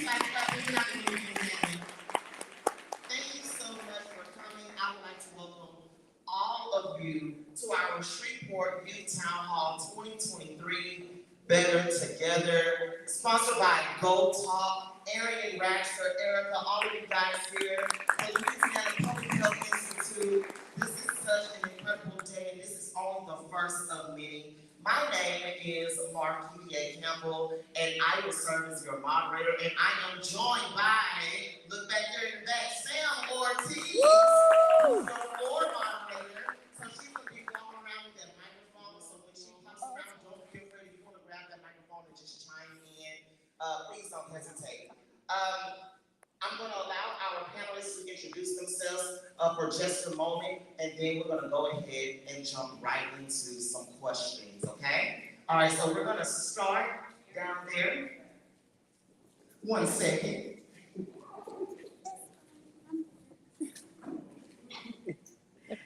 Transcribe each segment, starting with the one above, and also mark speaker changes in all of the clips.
Speaker 1: Thank you so much for coming. I would like to welcome all of you to our Shreveport Youth Town Hall 2023 Better Together, sponsored by Geaux Talk, Arian Ratcher, Erica, all of you guys here, the Louisiana Public Health Institute. This is such an incredible day. This is only the first of many. My name is Marquita Campbell, and I will serve as your moderator. And I am joined by, look back there in the back, Sam Ortiz, who's the board moderator. So she's going to be walking around with that microphone. So when she comes around, don't feel free if you want to grab that microphone and just chime in. Please don't hesitate. I'm going to allow our panelists to introduce themselves for just a moment, and then we're going to go ahead and jump right into some questions, okay? All right, so we're going to start down there. 1 second.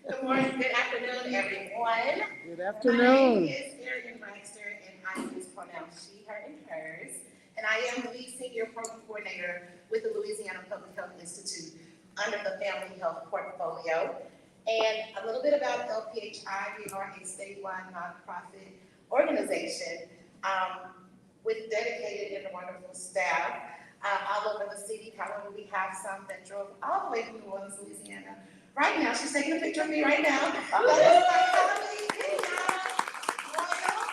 Speaker 2: Good morning, good afternoon, everyone.
Speaker 3: Good afternoon.
Speaker 2: My name is Arian Ratcher, and I use pronouns she, her, and hers. And I am the Senior Program Coordinator with the Louisiana Public Health Institute under the Family Health Portfolio. And a little bit about LPHI. We are a statewide nonprofit organization with dedicated and wonderful staff all over the city. However, we have some that drove all the way from New Orleans, Louisiana. Right now, she's taking a picture of me right now. That is my colleague, Royal,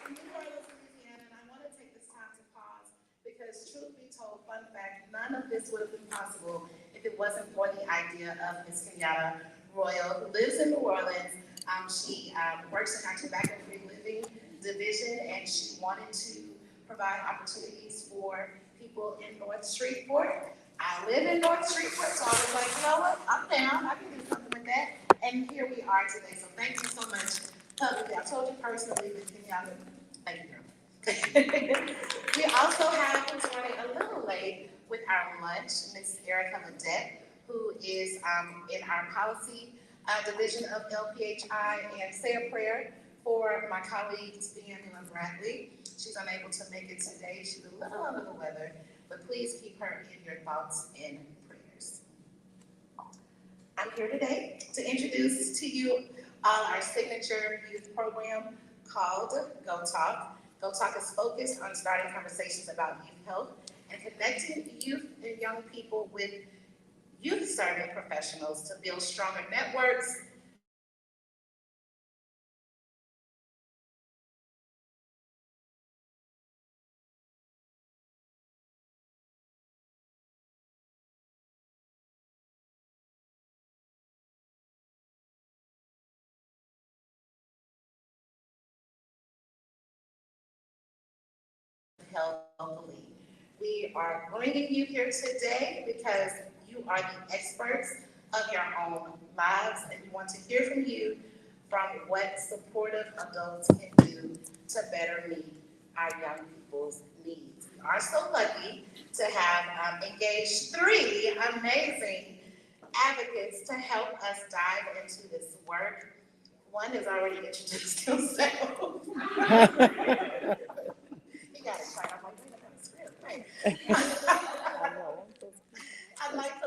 Speaker 2: from New Orleans, Louisiana. And I want to take this time to pause because, truth be told, fun fact, none of this would have been possible if it wasn't for the idea of Ms. Kenyatta Royal, who lives in New Orleans. She works in our tobacco-free living division, and she wanted to provide opportunities for people in North Shreveport. I live in North Shreveport, so I was like, you know what, I'm down, I can do something with that. And here we are today, so thank you so much publicly. I told you personally, but Kenyatta, thank you, girl. We also have, who's running a little late with our lunch, Ms. Erica Ledette, who is in our policy division of LPHI, and say a prayer for my colleague, Angela Bradley. She's unable to make it today. She's a little under the weather, but please keep her in your thoughts and prayers. I'm here today to introduce to you our signature youth program called Geaux Talk. Geaux Talk is focused on starting conversations about youth health and connecting youth and young people with youth-serving professionals to build stronger networks, healthily. We are bringing you here today because you are the experts of your own lives, and we want to hear from you from what supportive adults can do to better meet our young people's needs. We are so lucky to have engaged 3 amazing advocates to help us dive into this work. One has already introduced himself. He got it right. I'm like, wait, I got a script. Right. I'd like to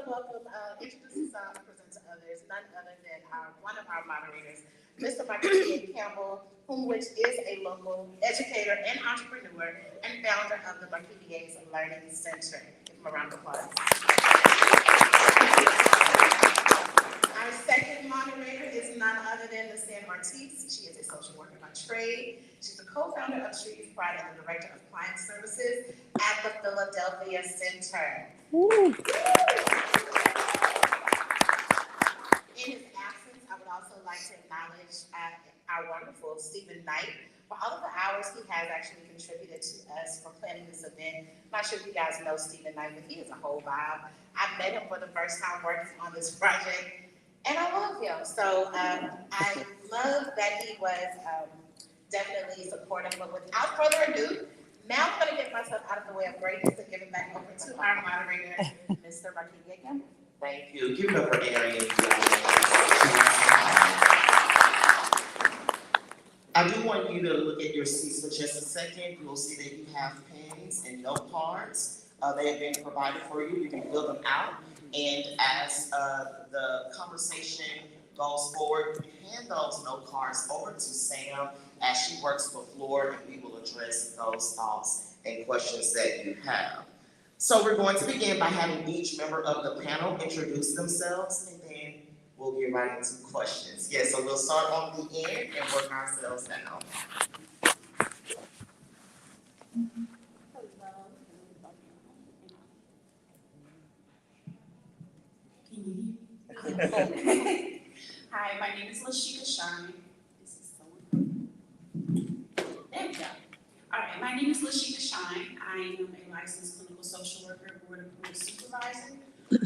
Speaker 2: introduce himself and present to others, none other than one of our moderators, Mr. Marquita Campbell, which is a local educator and entrepreneur and founder of the Marquita's Learning Center. Give him a round of applause. Our second moderator is none other than Sam Ortiz. She is a social worker by trade. She's the co-founder of Street Pride and the director of client services at the Philadelphia Center. In his absence, I would also like to acknowledge our wonderful Stephen Knight for all of the hours he has actually contributed to us for planning this event. I'm not sure if you guys know Stephen Knight, but he is a whole vibe. I met him for the first time working on this project, and I love him. So I love that he was definitely supportive. But without further ado, now I'm going to get myself out of the way of greatness to give it back over to our moderator, Mr. Marquita Campbell.
Speaker 1: Thank you. Give it up for Arian. I do want you to look at your seats for just a second. You'll see that you have pens and note cards. They have been provided for you. You can fill them out. And as the conversation goes forward, hand those note cards over to Sam as she works the floor, and we will address those thoughts and questions that you have. So we're going to begin by having each member of the panel introduce themselves, and then we'll get right into questions. Yeah, so we'll start on the end and work ourselves down.
Speaker 3: Can you hear me? Hi, my name is Lashika Shine. This is so There we go. All right, my name is Lashika Shine. I am a licensed clinical social worker, board approved supervisor.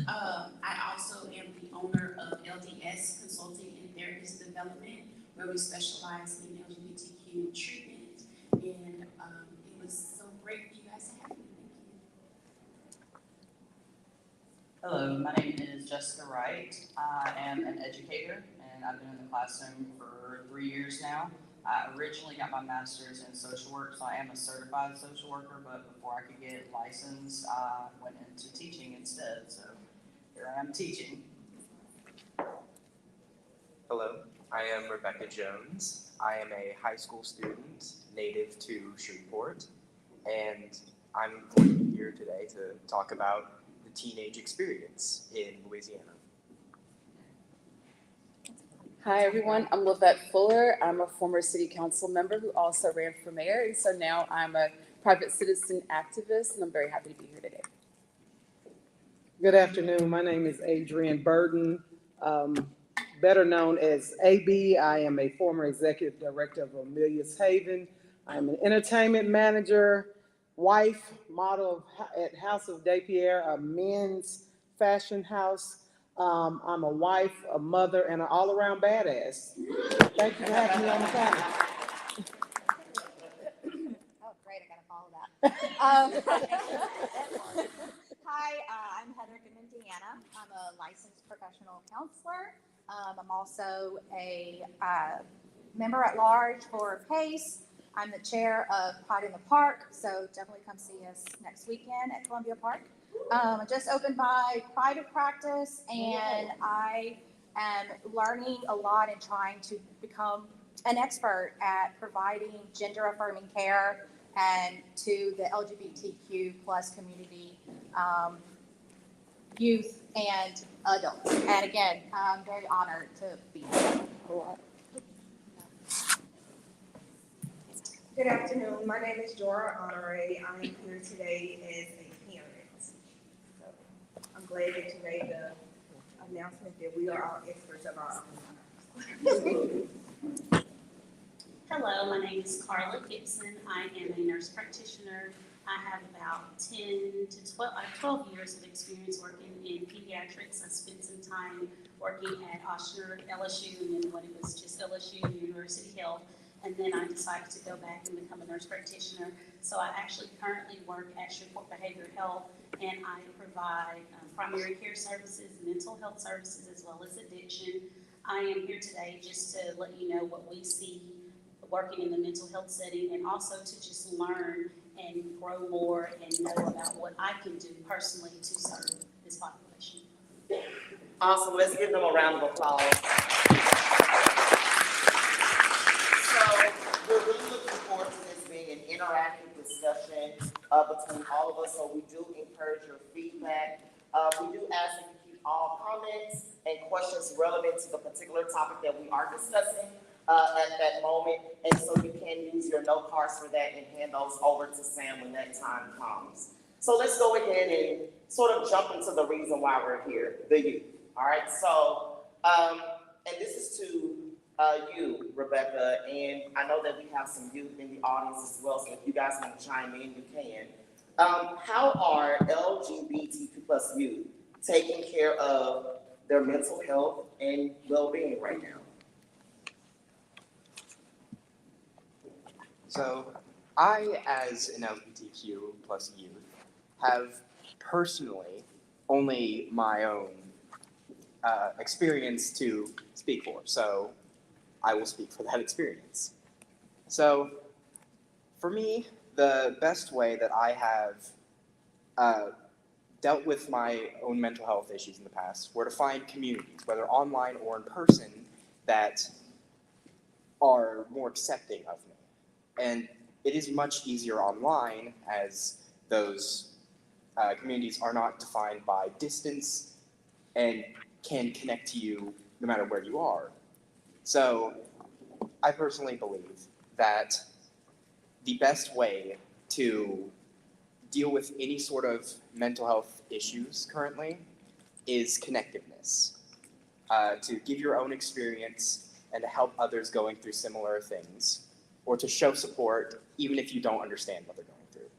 Speaker 3: I also am the owner of LDS Consulting and Therapist Development, where we specialize in LGBTQ treatment. And it was so great for you guys to have me. Thank you.
Speaker 4: Hello, my name is Jessica Wright. I am an educator, and I've been in the classroom for 3 years now. I originally got my master's in social work, so I am a certified social worker, but before I could get licensed, I went into teaching instead, so here I am teaching.
Speaker 5: Hello, I am Rebecca Jones. I am a high school student native to Shreveport, and I'm going to be here today to talk about the teenage experience in Louisiana.
Speaker 6: Hi everyone, I'm Lavette Fuller. I'm a former city council member who also ran for mayor, and so now I'm a private citizen activist, and I'm very happy to be here today.
Speaker 7: Good afternoon. My name is Adrienne Burden, better known as AB. I am a former executive director of Amelia's Haven. I'm an entertainment manager, wife, model at House of Dépierre, a men's fashion house. I'm a wife, a mother, and an all-around badass. Thank you for having me on the panel.
Speaker 8: Oh, great, I gotta follow that. Hi, I'm Heather from Indiana. I'm a licensed professional counselor. I'm also a member at large for PACE. I'm the chair of Pride in the Park, so definitely come see us next weekend at Columbia Park. I just opened my private practice, and I am learning a lot and trying to become an expert at providing gender-affirming care and to the LGBTQ plus community, youth and adults. And again, I'm very honored to be here.
Speaker 9: Good afternoon. My name is Jora Honore. I am here today as a parent. So I'm glad that you made the announcement that we are all experts of our own.
Speaker 3: Hello, my name is Carla Gibson. I am a nurse practitioner. I have about 12 years of experience working in pediatrics. I spent some time working at Ochsner, LSU, and then when it was just LSU University Health. And then I decided to go back and become a nurse practitioner. So I actually currently work at Shreveport Behavioral Health, and I provide primary care services, mental health services, as well as addiction. I am here today just to let you know what we see working in the mental health setting, and also to just learn and grow more and know about what I can do personally to serve this population.
Speaker 1: Awesome, let's give them a round of applause. So we're really looking forward to this being an interactive discussion between all of us, so we do encourage your feedback. We do ask that you keep all comments and questions relevant to the particular topic that we are discussing at that moment, and so you can use your note cards for that and hand those over to Sam when that time comes. So let's go ahead and sort of jump into the reason why we're here, the youth. All right, so, and this is to you, Rebecca, and I know that we have some youth in the audience as well, so if you guys want to chime in, you can. How are LGBTQ plus youth taking care of their mental health and well-being right now?
Speaker 5: So I, as an LGBTQ plus youth, have personally only my own experience to speak for. So I will speak for that experience. So, for me, the best way that I have dealt with my own mental health issues in the past were to find communities, whether online or in person, that are more accepting of me. And it is much easier online, as those communities are not defined by distance and can connect to you no matter where you are. So I personally believe that the best way to deal with any sort of mental health issues currently is connectiveness. To give your own experience and to help others going through similar things, or to show support even if you don't understand what they're going through.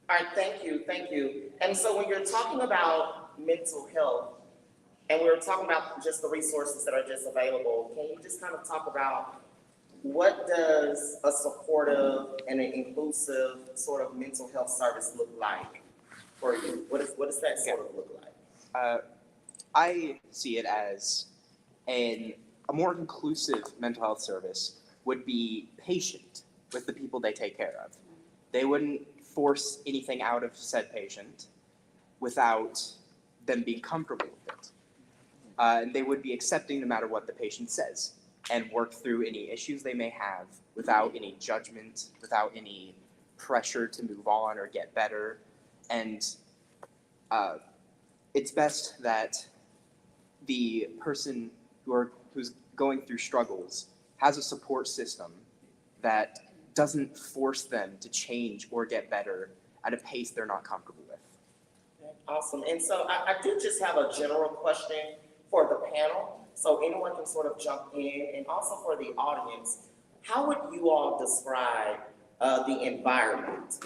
Speaker 1: All right, thank you, thank you. And so when you're talking about mental health, and we were talking about just the resources that are just available, can you just kind of talk about what does a supportive and an inclusive sort of mental health service look like for you? What does that sort of look like?
Speaker 5: I see it as a more inclusive mental health service would be patient with the people they take care of. They wouldn't force anything out of said patient without them being comfortable with it. And they would be accepting no matter what the patient says, and work through any issues they may have without any judgment, without any pressure to move on or get better. And it's best that the person who's going through struggles has a support system that doesn't force them to change or get better at a pace they're not comfortable with.
Speaker 1: Awesome. And so I do just have a general question for the panel, so anyone can sort of jump in, and also for the audience. How would you all describe the environment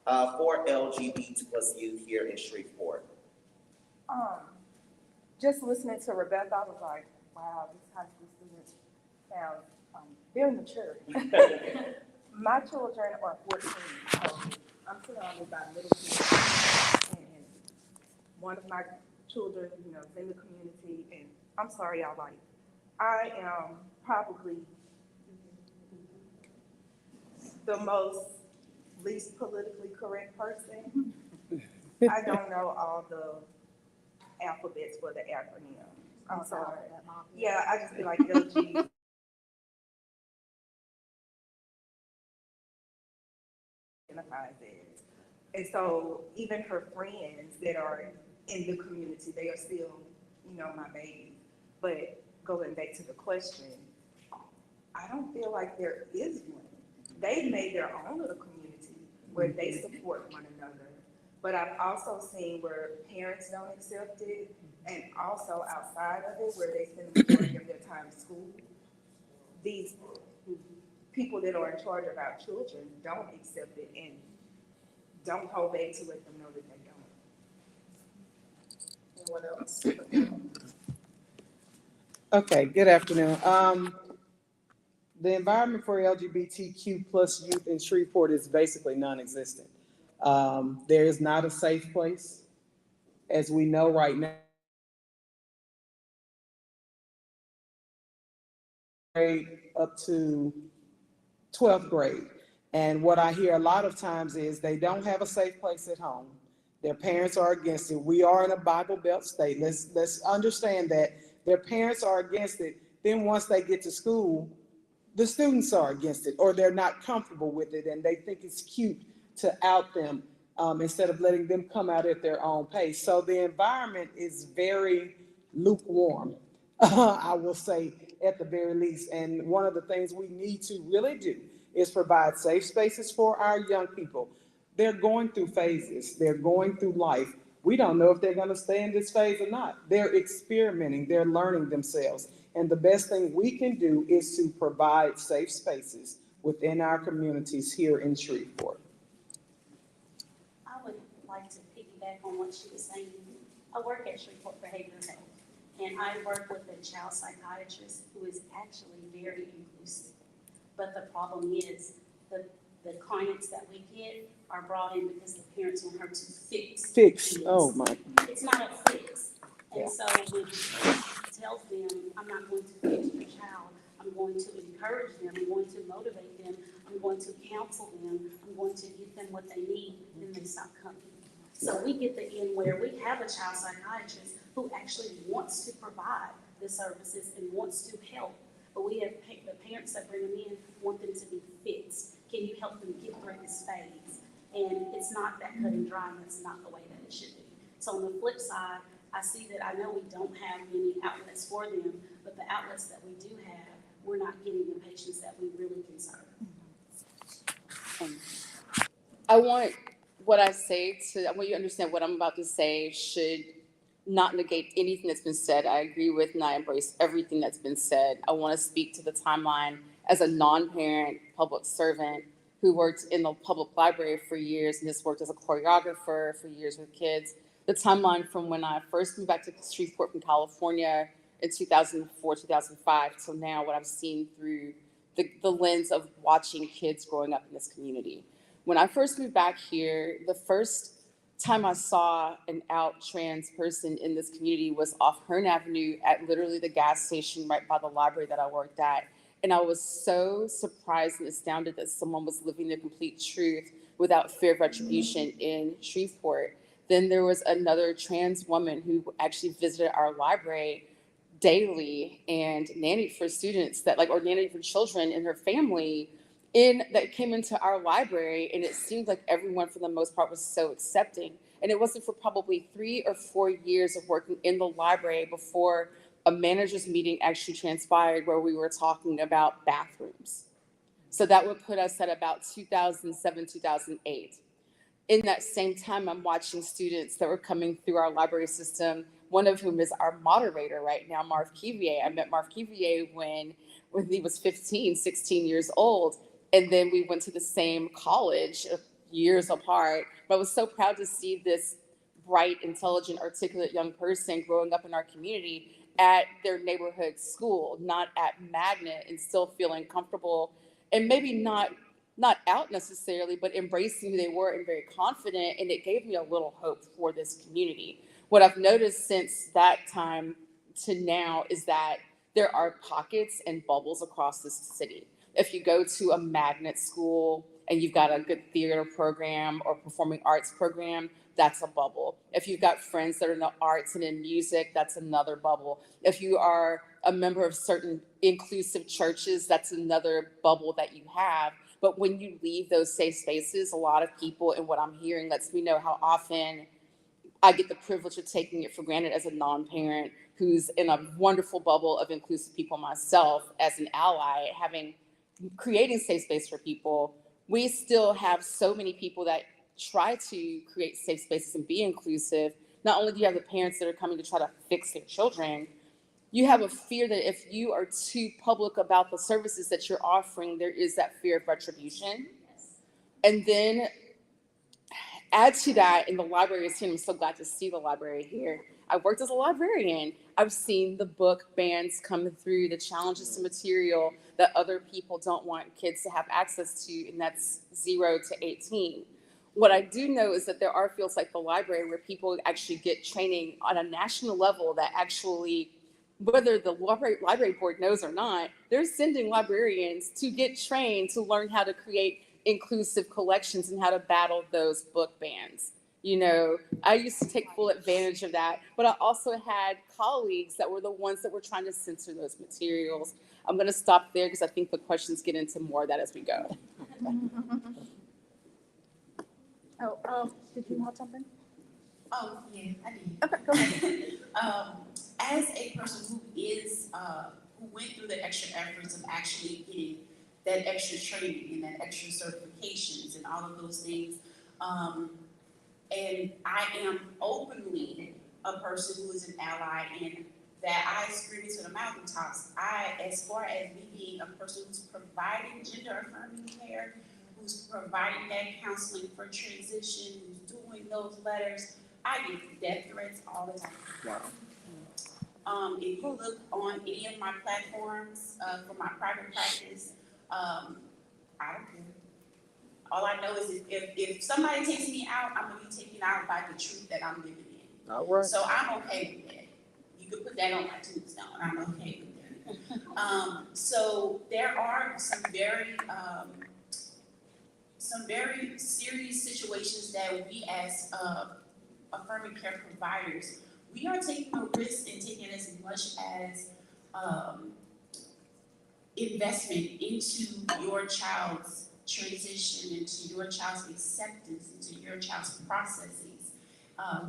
Speaker 1: for LGBT plus youth here in Shreveport?
Speaker 9: Just listening to Rebecca, I was like, wow, this high school student sounds very mature. My children are 14, so I'm surrounded by middle kids, and one of my children, is in the community, and I'm sorry, y'all, like, I am probably the most least politically correct person. I don't know all the alphabets for the acronym. I'm sorry. Yeah, I just be like LG. Identifies as. And so even her friends that are in the community, they are still, my baby. But going back to the question, I don't feel like there is one. They've made their own little community where they support one another. But I've also seen where parents don't accept it, and also outside of it, where they spend the majority of their time in school. These people that are in charge of our children don't accept it and don't hold back to let them know that they don't.
Speaker 1: Anyone else?
Speaker 7: Okay, good afternoon. The environment for LGBTQ plus youth in Shreveport is basically non-existent. There is not a safe place. As we know right now, up to 12th grade. And what I hear a lot of times is they don't have a safe place at home. Their parents are against it. We are in a Bible Belt state. Let's understand that their parents are against it. Then once they get to school, the students are against it, or they're not comfortable with it, and they think it's cute to out them instead of letting them come out at their own pace. So the environment is very lukewarm, I will say, at the very least. And one of the things we need to really do is provide safe spaces for our young people. They're going through phases. They're going through life. We don't know if they're going to stay in this phase or not. They're experimenting. They're learning themselves. And the best thing we can do is to provide safe spaces within our communities here in Shreveport.
Speaker 3: I would like to piggyback on what she was saying. I work at Shreveport Behavioral Health, and I work with a child psychiatrist who is actually very inclusive. But the problem is the The clients that we get are brought in because the parents want her to fix.
Speaker 7: Fix,
Speaker 3: kids.
Speaker 7: oh my,
Speaker 3: It's not a fix.
Speaker 7: Yeah.
Speaker 3: And so when he tells them, I'm not going to fix your child, I'm going to encourage them, I'm going to motivate them, I'm going to counsel them, I'm going to give them what they need, then they stop coming. So we get the end where we have a child psychiatrist who actually wants to provide the services and wants to help. But we have the parents that bring them in want them to be fixed. Can you help them get through this phase? And it's not that cut and dry, and that's not the way that it should be. So on the flip side, I see that I know we don't have many outlets for them, but the outlets that we do have, we're not getting the patients that we really can serve.
Speaker 6: I want what I say to, I want you to understand what I'm about to say should not negate anything that's been said. I agree with and I embrace everything that's been said. I want to speak to the timeline as a non-parent public servant who worked in the public library for years and just worked as a choreographer for years with kids. The timeline from when I first moved back to Shreveport from California in 2004, 2005 till now, what I've seen through the lens of watching kids growing up in this community. When I first moved back here, the first time I saw an out trans person in this community was off Hearn Avenue at literally the gas station right by the library that I worked at. And I was so surprised and astounded that someone was living their complete truth without fear of retribution in Shreveport. Then there was another trans woman who actually visited our library daily and nannied for students that or nannied for children in her family that came into our library, and it seemed like everyone for the most part was so accepting. And it wasn't for probably 3 or 4 years of working in the library before a managers meeting actually transpired where we were talking about bathrooms. So that would put us at about 2007, 2008. In that same time, I'm watching students that were coming through our library system, one of whom is our moderator right now, Marv Kivier. I met Marv Kivier when he was 15, 16 years old. And then we went to the same college years apart. But I was so proud to see this bright, intelligent, articulate young person growing up in our community at their neighborhood school, not at Magnet, and still feeling comfortable and maybe not out necessarily, but embracing who they were and very confident. And it gave me a little hope for this community. What I've noticed since that time to now is that there are pockets and bubbles across this city. If you go to a magnet school and you've got a good theater program or performing arts program, that's a bubble. If you've got friends that are in the arts and in music, that's another bubble. If you are a member of certain inclusive churches, that's another bubble that you have. But when you leave those safe spaces, a lot of people, and what I'm hearing lets me know how often I get the privilege of taking it for granted as a non-parent who's in a wonderful bubble of inclusive people myself as an ally, creating safe space for people. We still have so many people that try to create safe spaces and be inclusive. Not only do you have the parents that are coming to try to fix their children, you have a fear that if you are too public about the services that you're offering, there is that fear of retribution. And then add to that in the library scene, I'm so glad to see the library here. I worked as a librarian. I've seen the book bans come through, the challenges to material that other people don't want kids to have access to, and that's 0 to 18. What I do know is that there are fields like the library where people actually get training on a national level that actually, whether the library board knows or not, they're sending librarians to get trained to learn how to create inclusive collections and how to battle those book bans. You know, I used to take full advantage of that, but I also had colleagues that were the ones that were trying to censor those materials. I'm going to stop there because I think the questions get into more of that as we go.
Speaker 8: Did you want something?
Speaker 10: Oh, yeah, I did.
Speaker 8: Okay, go ahead.
Speaker 10: As a person who went through the extra efforts of actually getting that extra training and that extra certifications and all of those things, and I am openly a person who is an ally and that I scream to the mountaintops. As far as me being a person who's providing gender affirming care, who's providing that counseling for transition, who's doing those letters, I get death threats all the time. Wow. If you look on any of my platforms for my private practice, I don't care. All I know is if somebody takes me out, I'm gonna be taken out by the truth that I'm living in.
Speaker 7: All right.
Speaker 10: So I'm okay with that. You could put that on my tombstone, I'm okay with that. So there are some very serious situations that we as affirming care providers, we are taking a risk and taking as much as investment into your child's transition, into your child's acceptance, into your child's processes,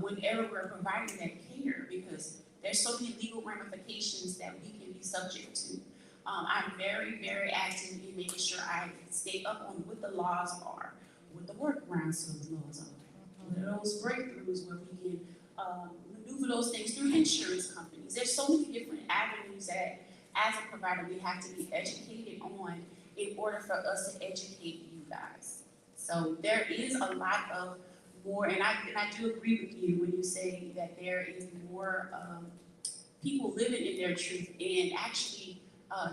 Speaker 10: whenever we're providing that care, because there's so many legal ramifications that we can be subject to. I'm very, very active in making sure I stay up on what the laws are, what the workarounds to those laws are, what are those breakthroughs where we can maneuver those things through insurance companies. There's so many different avenues that, as a provider, we have to be educated on in order for us to educate you guys. So there is a lot of more, and I do agree with you when you say that there is more people living in their truth, and actually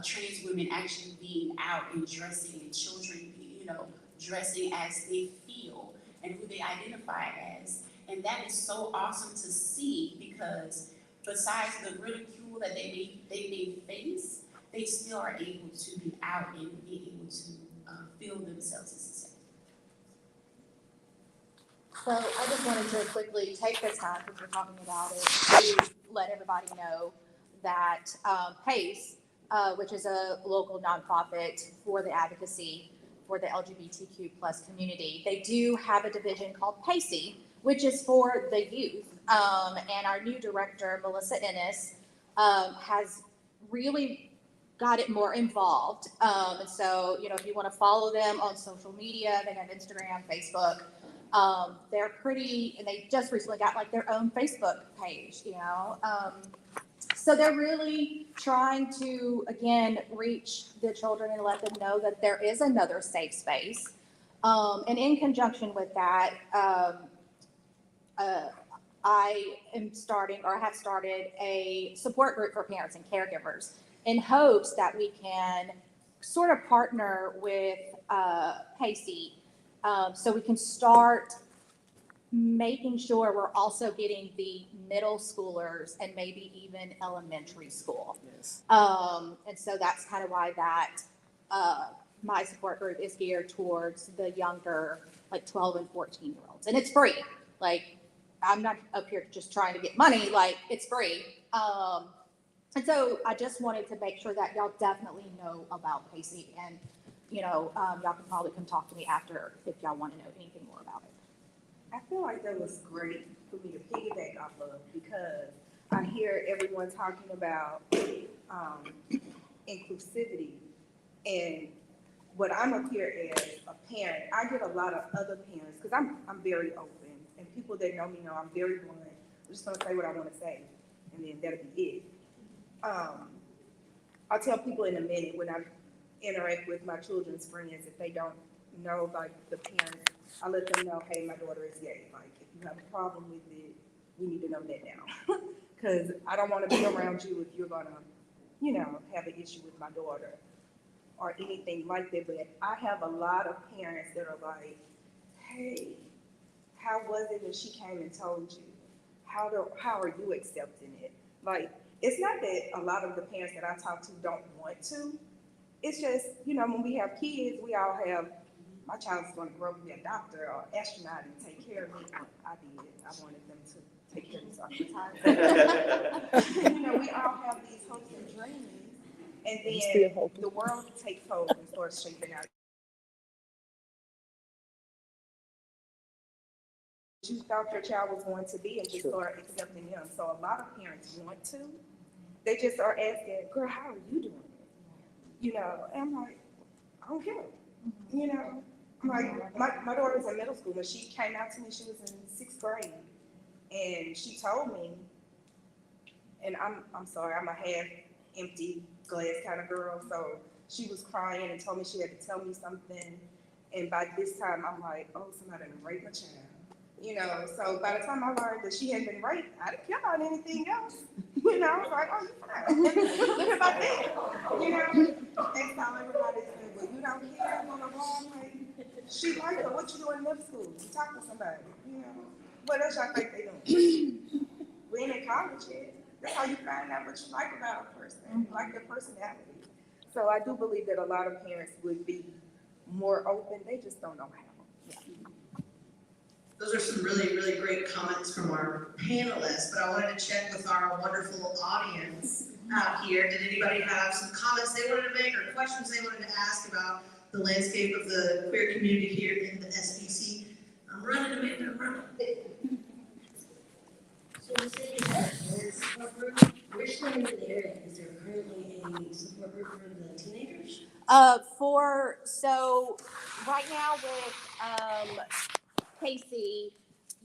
Speaker 10: trans women actually being out and dressing, and children, dressing as they feel and who they identify as. And that is so awesome to see, because besides the ridicule that they may face, they still are able to be out and be able to feel themselves as the same.
Speaker 8: So I just wanted to quickly take this time, because we're talking about it, to let everybody know that PACE, which is a local nonprofit for the advocacy for the LGBTQ plus community, they do have a division called PACE, which is for the youth. And our new director, Melissa Ennis, has really got it more involved. And so, if you want to follow them on social media, they have Instagram, Facebook. They're pretty, and they just recently got like their own Facebook page, So they're really trying to, again, reach the children and let them know that there is another safe space. And in conjunction with that, I am starting, or have started, a support group for parents and caregivers in hopes that we can sort of partner with PACE, so we can start making sure we're also getting the middle schoolers and maybe even elementary school.
Speaker 7: Yes.
Speaker 8: And so that's kind of why that my support group is geared towards the younger, like 12 and 14-year-olds. And it's free. Like, I'm not up here just trying to get money, like, it's free. And so I just wanted to make sure that y'all definitely know about PACE, and y'all can probably come talk to me after if y'all want to know anything more about it.
Speaker 9: I feel like that was great for me to piggyback off of, because I hear everyone talking about inclusivity, and what I'm up here as a parent, I get a lot of other parents, because I'm very open, and people that know me know I'm very blunt. I'm just gonna say what I want to say, and then that'll be it. I'll tell people in a minute when I interact with my children's friends, if they don't know, like, the parents, I let them know, hey, my daughter is gay. Like, if you have a problem with it, we need to know that now. Because I don't want to be around you if you're going to, have an issue with my daughter or anything like that. But I have a lot of parents that are like, hey, how was it when she came and told you? How are you accepting it? Like, it's not that a lot of the parents that I talk to don't want to. It's just, when we have kids, we all have, my child's going to grow up to be a doctor or astronaut and take care of me. I did. I wanted them to take care of me, so I retired. We all have these hopes and dreams, and then the world takes hold and starts shaping out. You thought your child was going to be, and just start accepting them. So a lot of parents want to. They just are asking, girl, how are you doing it? And I'm like, I don't care. I'm like, my daughter was in middle school. When she came out to me, she was in 6th grade. And she told me, and I'm sorry, I'm a half empty glass kind of girl. So she was crying and told me she had to tell me something. And by this time, I'm like, oh, somebody done raped my child. So by the time I learned that she had been raped, I didn't care about anything else. I was like, oh, you're fine. Look about that. And so everybody said, well, you don't care, I'm on the wrong way. She like her, what you doing in middle school? You talk to somebody, you know? What else y'all think they doing? We ain't in college yet. That's how you find out what you like about a person, you like their personality. So I do believe that a lot of parents would be more open, they just don't know how.
Speaker 1: Those are some really, really great comments from our panelists, but I wanted to check with our wonderful audience out here. Did anybody have some comments they wanted to make or questions they wanted to ask about the landscape of the queer community here in the SBC? I'm running, Amanda, I'm running.
Speaker 11: So you said you had a support group. Which one in the area is there currently a support group for the teenagers?
Speaker 8: So right now with Casey,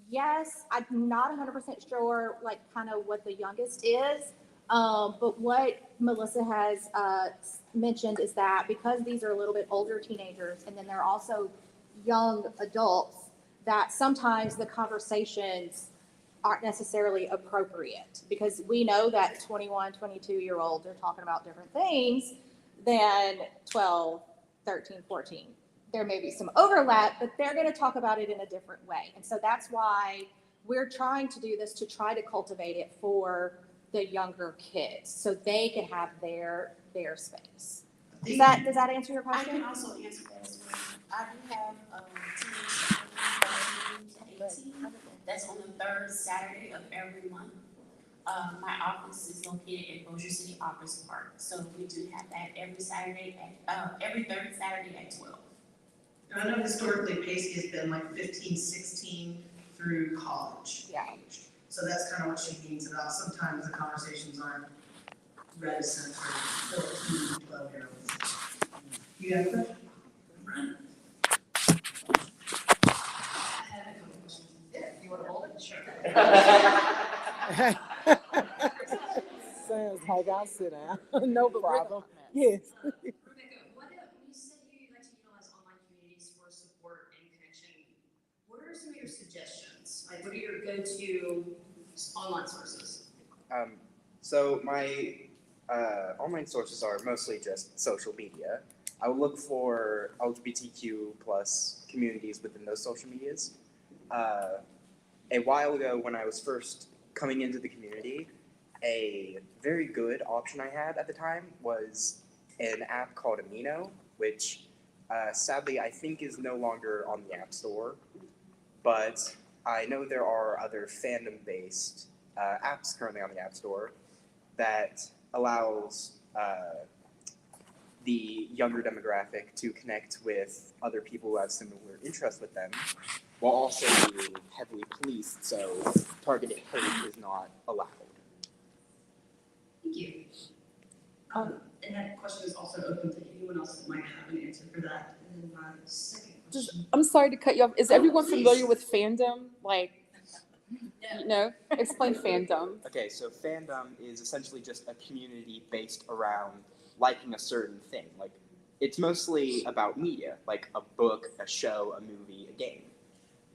Speaker 8: yes, I'm not 100% sure like kind of what the youngest is. But what Melissa has mentioned is that because these are a little bit older teenagers and then they're also young adults, that sometimes the conversations aren't necessarily appropriate because we know that 21, 22-year-olds are talking about different things than 12, 13, 14. There may be some overlap, but they're going to talk about it in a different way. And so that's why we're trying to do this, to try to cultivate it for the younger kids so they can have their space. Does that answer your
Speaker 10: I
Speaker 8: question?
Speaker 10: can also answer that as well. I do have teenage 18. That's on the third Saturday of every month. My office is located at Bossier City Office Park, so we do have that every Saturday every third Saturday at 12.
Speaker 1: And I know historically Pacey has been like 15, 16 through college age. So that's kind of what she means about sometimes the conversations aren't reticent for 14, 12-year-olds. You have a question? Run.
Speaker 11: I have a couple questions.
Speaker 1: Yeah, you want to hold it? Sure.
Speaker 7: Sounds like I'll sit down. No problem. Yes.
Speaker 11: Rebecca, when you said you like to utilize online communities for support and connection, what are some of your suggestions? Like, what are your go-to online sources?
Speaker 5: So my online sources are mostly just social media. I will look for LGBTQ plus communities within those social medias. A while ago, when I was first coming into the community, a very good option I had at the time was an app called Amino, which sadly I think is no longer on the App Store, but I know there are other fandom-based apps currently on the App Store that allows the younger demographic to connect with other people who have similar interests with them, while also being heavily policed, so targeted hate is not allowed.
Speaker 11: Thank you. And that question is also open to anyone else that might have an answer for that. And then my second question.
Speaker 6: I'm sorry to cut you off. Is everyone
Speaker 11: please.
Speaker 6: familiar with fandom? Like, no? Explain fandom.
Speaker 5: Okay, so fandom is essentially just a community based around liking a certain thing. Like, it's mostly about media, like a book, a show, a movie, a game.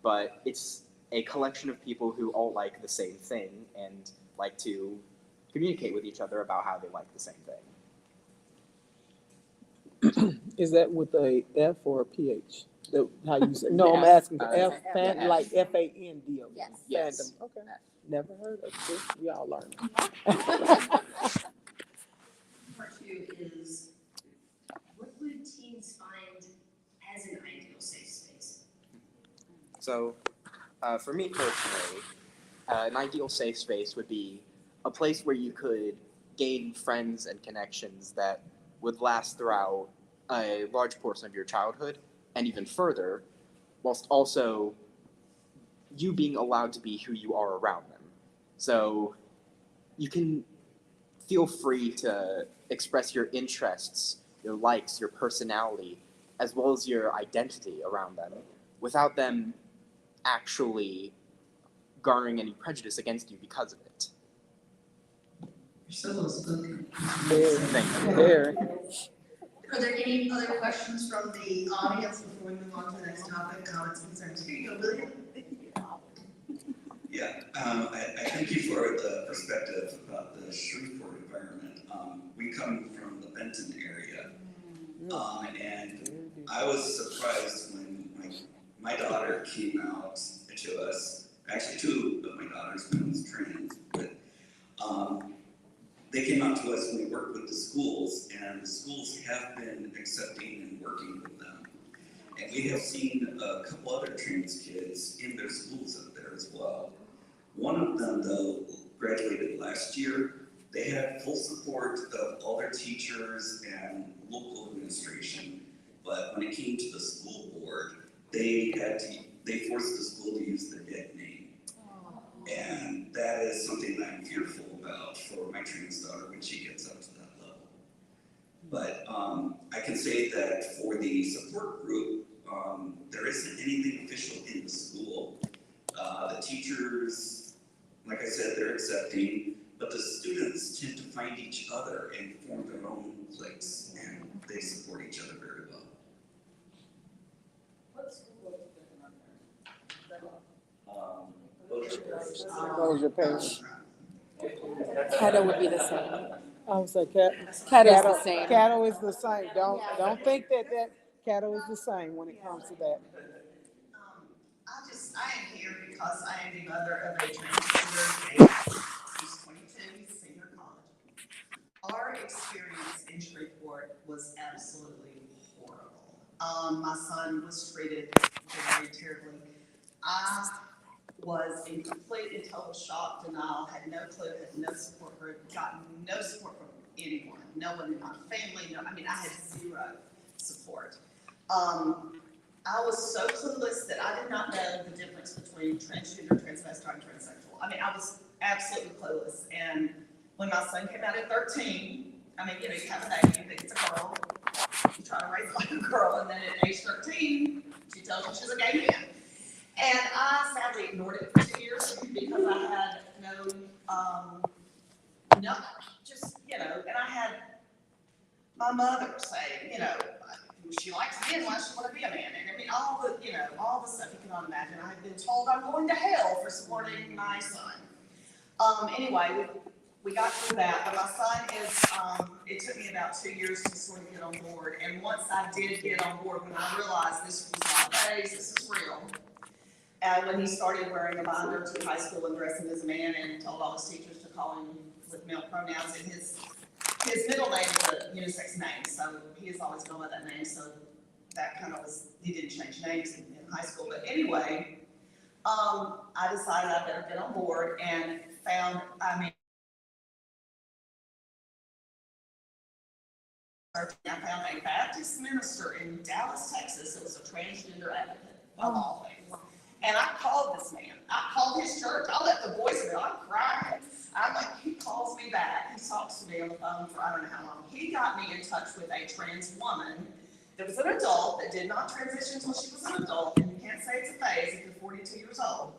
Speaker 5: But it's a collection of people who all like the same thing and like to communicate with each other about how they like the same thing.
Speaker 7: Is that with a F or a PH? How you say? No, I'm asking for F, like FANDOM.
Speaker 8: Yes.
Speaker 5: Yes.
Speaker 7: Fandom. Okay. Never heard of it. We all learning.
Speaker 11: Part two is, what would teens find as an ideal safe space?
Speaker 5: So, for me personally, an ideal safe space would be a place where you could gain friends and connections that would last throughout a large portion of your childhood and even further, whilst also you being allowed to be who you are around them. So you can feel free to express your interests, your likes, your personality, as well as your identity around them without them actually garnering any prejudice against you because of it.
Speaker 1: You're so well spoken.
Speaker 5: Thank you.
Speaker 7: Very.
Speaker 1: Are there any other questions from the audience before we move on to the next topic, comments, concerns? Here you go, William.
Speaker 12: Yeah, I thank you for the perspective about the Shreveport environment. We come from the Benton area, and I was surprised when my daughter came out to us, actually two of my daughters, one was trans, but they came out to us when we worked with the schools, and the schools have been accepting and working with them. And we have seen a couple other trans kids in their schools up there as well. One of them, though, graduated last year. They had full support of all their teachers and local administration. But when it came to the school board, they forced the school to use their dead name. And that is something that I'm fearful about for my trans daughter when she gets up to that level. But I can say that for the support group, there isn't anything official in the school. The teachers, like I said, they're accepting, but the students tend to find each other and form their own place, and they support each other very well.
Speaker 7: Those are your parents.
Speaker 6: Caddo would be the same.
Speaker 7: I was like,
Speaker 6: Caddo's the same.
Speaker 7: Caddo is the same. Don't think that Caddo is the same when it comes to that.
Speaker 2: I am here because I am the mother of a transgender, he's 22, he's a senior in college. Our experience in Shreveport was absolutely horrible. My son was treated very terribly. I was in complete and total shock, denial, had no clue, had no support group, got no support from anyone, no one in my family, I had zero support. I was so clueless that I did not know the difference between transgender, transvestite, and transsexual. I was absolutely clueless. And when my son came out at 13, you have a baby, you think it's a girl, you try to raise it like a girl, and then at age 13, she tells you she's a gay man. And I sadly ignored it for 2 years because I had and I had my mother say, she likes men, why she want to be a man? And all the stuff you cannot imagine. I had been told I'm going to hell for supporting my son. Anyway, we got through that, but my son is, it took me about 2 years to sort of get on board. And once I did get on board, when I realized this was not a phase, this is real. And when he started wearing a binder to high school and dressing as a man and told all his teachers to call him with male pronouns, and his middle name is a unisex name, so he has always gone by that name, so that kind of was, he didn't change names in high school. But anyway, I decided I better get on board and found a Baptist minister in Dallas, Texas, that was a transgender advocate, of all things. And I called this man. I called his church. I left the voicemail. I'm crying. He calls me back. He talks to me on the phone for I don't know how long. He got me in touch with a trans woman that was an adult that did not transition until she was an adult. And you can't say it's a phase if you're 42 years old.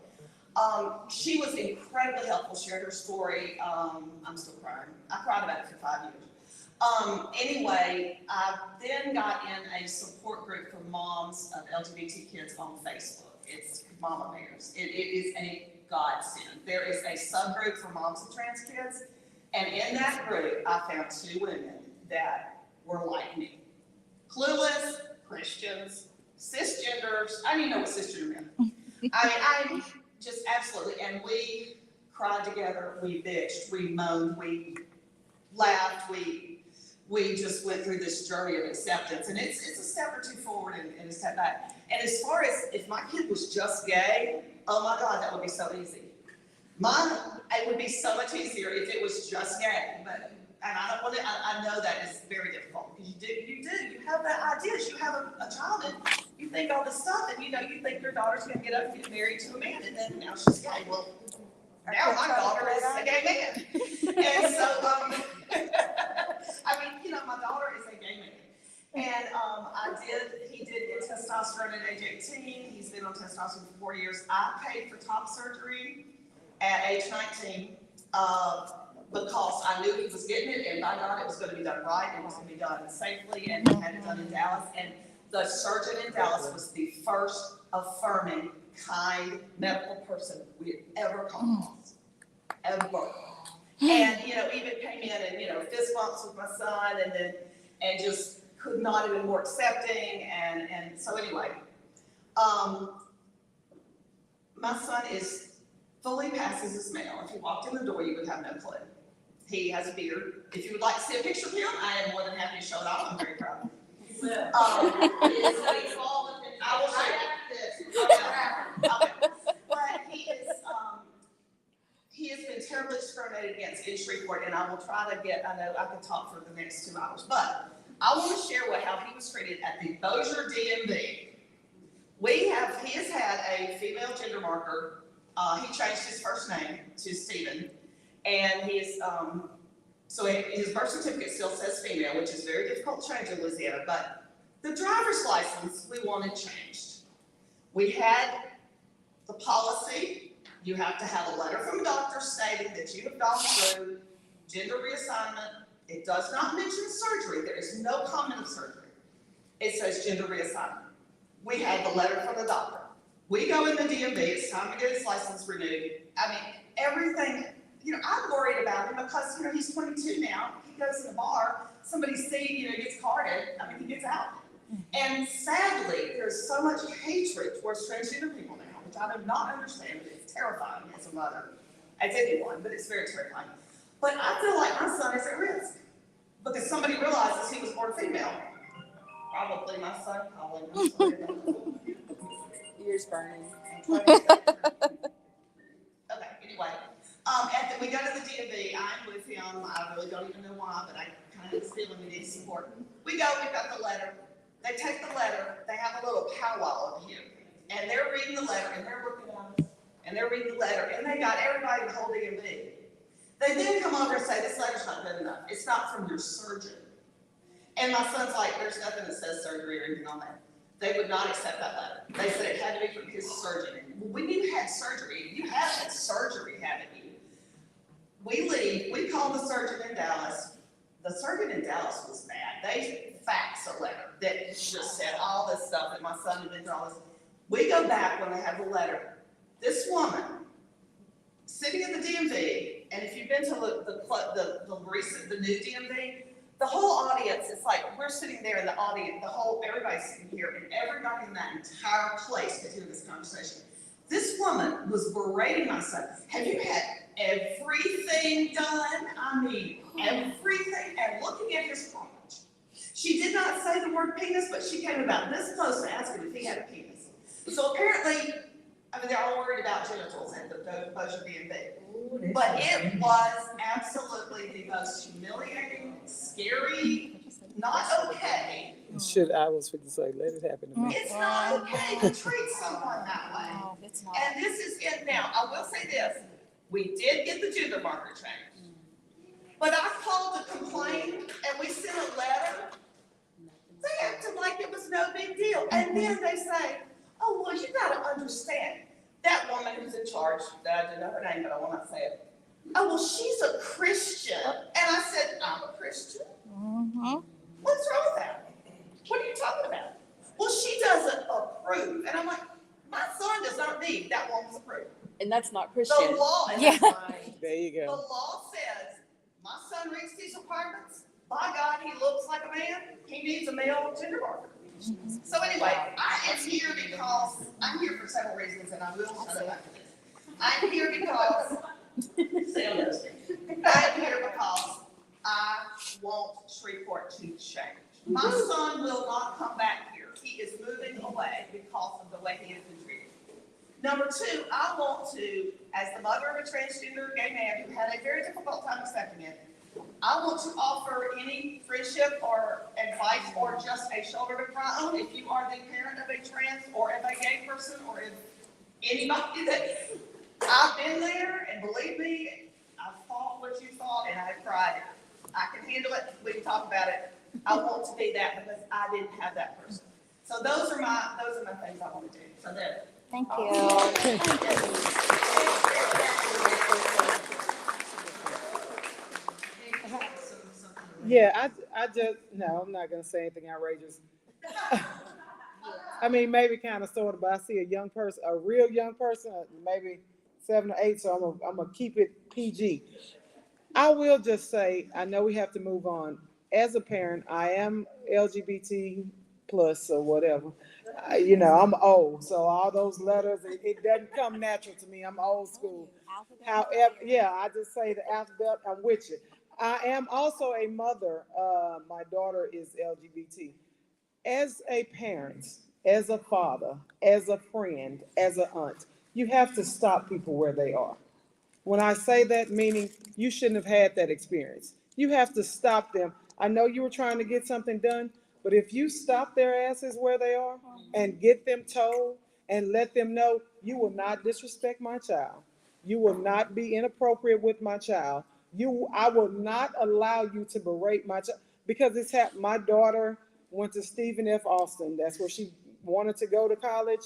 Speaker 2: She was incredibly helpful, shared her story. I'm still crying. I cried about it for 5 years. Anyway, I then got in a support group for moms of LGBT kids on Facebook. It's Mama Bears. It is a godsend. There is a subgroup for moms of trans kids, and in that group, I found 2 women that were like me. Clueless, Christians, cisgenders. I didn't even know what cisgender meant. I just absolutely, and we cried together, we bitched, we moaned, we laughed, we just went through this journey of acceptance, and it's a step or 2 forward and a step back. And as far as if my kid was just gay, oh my God, that would be so easy. It would be so much easier if it was just gay, and I don't want to. I know that is very difficult because you have that ideas. You have a child and you think all this stuff, and you think your daughter's going to get up and get married to a man, and then now she's gay. Well, now my daughter is a gay man, and so my daughter is a gay man. And he did get testosterone at age 18. He's been on testosterone for 4 years. I paid for top surgery at age 19 because I knew he was getting it, and by God, it was going to be done right, and it was going to be done safely, and he had it done in Dallas. And the surgeon in Dallas was the first affirming, kind medical person we had ever come across, ever. And, even came in and, fist bumps with my son, and just could not have been more accepting, and so anyway,
Speaker 13: My son fully passes as male. If he walked in the door, you would have no clue. He has a beard. If you would like to see a picture of him, I am more than happy to show it off. I'm very proud. I will show you. Okay. But he has been terribly discriminated against in Shreveport, and I will try to I know I could talk for the next 2 hours, but I want to share how he was treated at the Bossier DMV. He has had a female gender marker. He changed his first name to Stephen, and his birth certificate still says female, which is very difficult to change in Louisiana, but the driver's license we wanted changed. We had the policy, you have to have a letter from a doctor stating that you have gone through gender reassignment. It does not mention surgery. There is no comment of surgery. It says gender reassignment. We had the letter from the doctor. We go in the DMV, it's time to get his license renewed. I mean, everything, I'm worried about him because, he's 22 now. He goes to the bar, somebody sees, gets carded, he gets out. And sadly, there's so much hatred towards transgender people now, which I do not understand, but it's terrifying as a mother, as anyone, but it's very terrifying. But I feel like my son is at risk because somebody realizes he was born female. Probably my son,
Speaker 6: Ears burning.
Speaker 13: Okay, anyway, we go to the DMV, I'm with him, I really don't even know why, but I kind of have this feeling we need support. We go, we've got the letter, they take the letter, they have a little powwow of him, and they're reading the letter, and they're looking at us, and they're reading the letter, and they got everybody in the whole DMV. They then come over and say, this letter's not good enough, it's not from your surgeon. And my son's like, there's nothing that says surgery or anything on that. They would not accept that letter. They said it had to be from his surgeon. When you had surgery, you have had surgery, haven't you? We leave, we call the surgeon in Dallas. The surgeon in Dallas was mad. They faxed a letter that just said all this stuff that my son had been through all this. We go back when they have the letter. This woman, sitting in the DMV, and if you've been to the new DMV, the whole audience, it's like we're sitting there in the audience, everybody's sitting here, and everybody in that entire place could hear this conversation. This woman was berating my son. Have you had everything done? Everything, and looking at his crotch. She did not say the word penis, but she came about this close to asking if he had a penis. So apparently, they're all worried about genitals at the Bossier DMV. But it was absolutely the most humiliating, scary, not okay.
Speaker 7: I was going to say, let it happen to me.
Speaker 13: It's not okay to treat someone that way.
Speaker 8: No, it's not.
Speaker 13: And this is it now. I will say this. We did get the gender marker changed. But I called to complain and we sent a letter. They acted like it was no big deal. And then they say, oh, well, you got to understand. That woman who's in charge, I don't know her name, but I will not say it. Oh, well, she's a Christian. And I said, I'm a Christian. What's wrong with that? What are you talking about? Well, she doesn't approve. And I'm like, my son does not need that woman's approval.
Speaker 6: And that's not Christian.
Speaker 13: The law,
Speaker 8: Yeah.
Speaker 7: There you
Speaker 13: the
Speaker 7: go.
Speaker 13: law says, my son reads these requirements. By God, he looks like a man. He needs a male gender marker. So anyway, I am here because, I'm here for several reasons, and I will shut up after this. I'm here because, Sam knows me. I'm here because I want Shreveport to change. My son will not come back here. He is moving away because of the way he has been treated. Number two, I want to, as the mother of a transgender gay man who had a very difficult time accepting it, I want to offer any friendship or advice or just a shoulder to cry on if you are the parent of a trans or of a gay person or if anybody that I've been there, and believe me, I've thought what you thought and I've cried. I can handle it. We can talk about it. I want to be that because I didn't have that person. So those are my things I want to do. So there.
Speaker 8: Thank you.
Speaker 7: Yeah, I'm not going to say anything outrageous. Maybe kind of sort of, but I see a real young person, maybe 7 or 8, so I'm going to keep it PG. I will just say, I know we have to move on. As a parent, I am LGBT plus or whatever. You know, I'm old, so all those letters, it doesn't come natural to me. I'm old school. However, yeah, I just say the alphabet, I'm with you. I am also a mother. My daughter is LGBT. As a parent, as a father, as a friend, as an aunt, you have to stop people where they are. When I say that, meaning you shouldn't have had that experience. You have to stop them. I know you were trying to get something done, but if you stop their asses where they are and get them told and let them know you will not disrespect my child, you will not be inappropriate with my child, I will not allow you to berate my child because it's happened. My daughter went to Stephen F. Austin. That's where she wanted to go to college.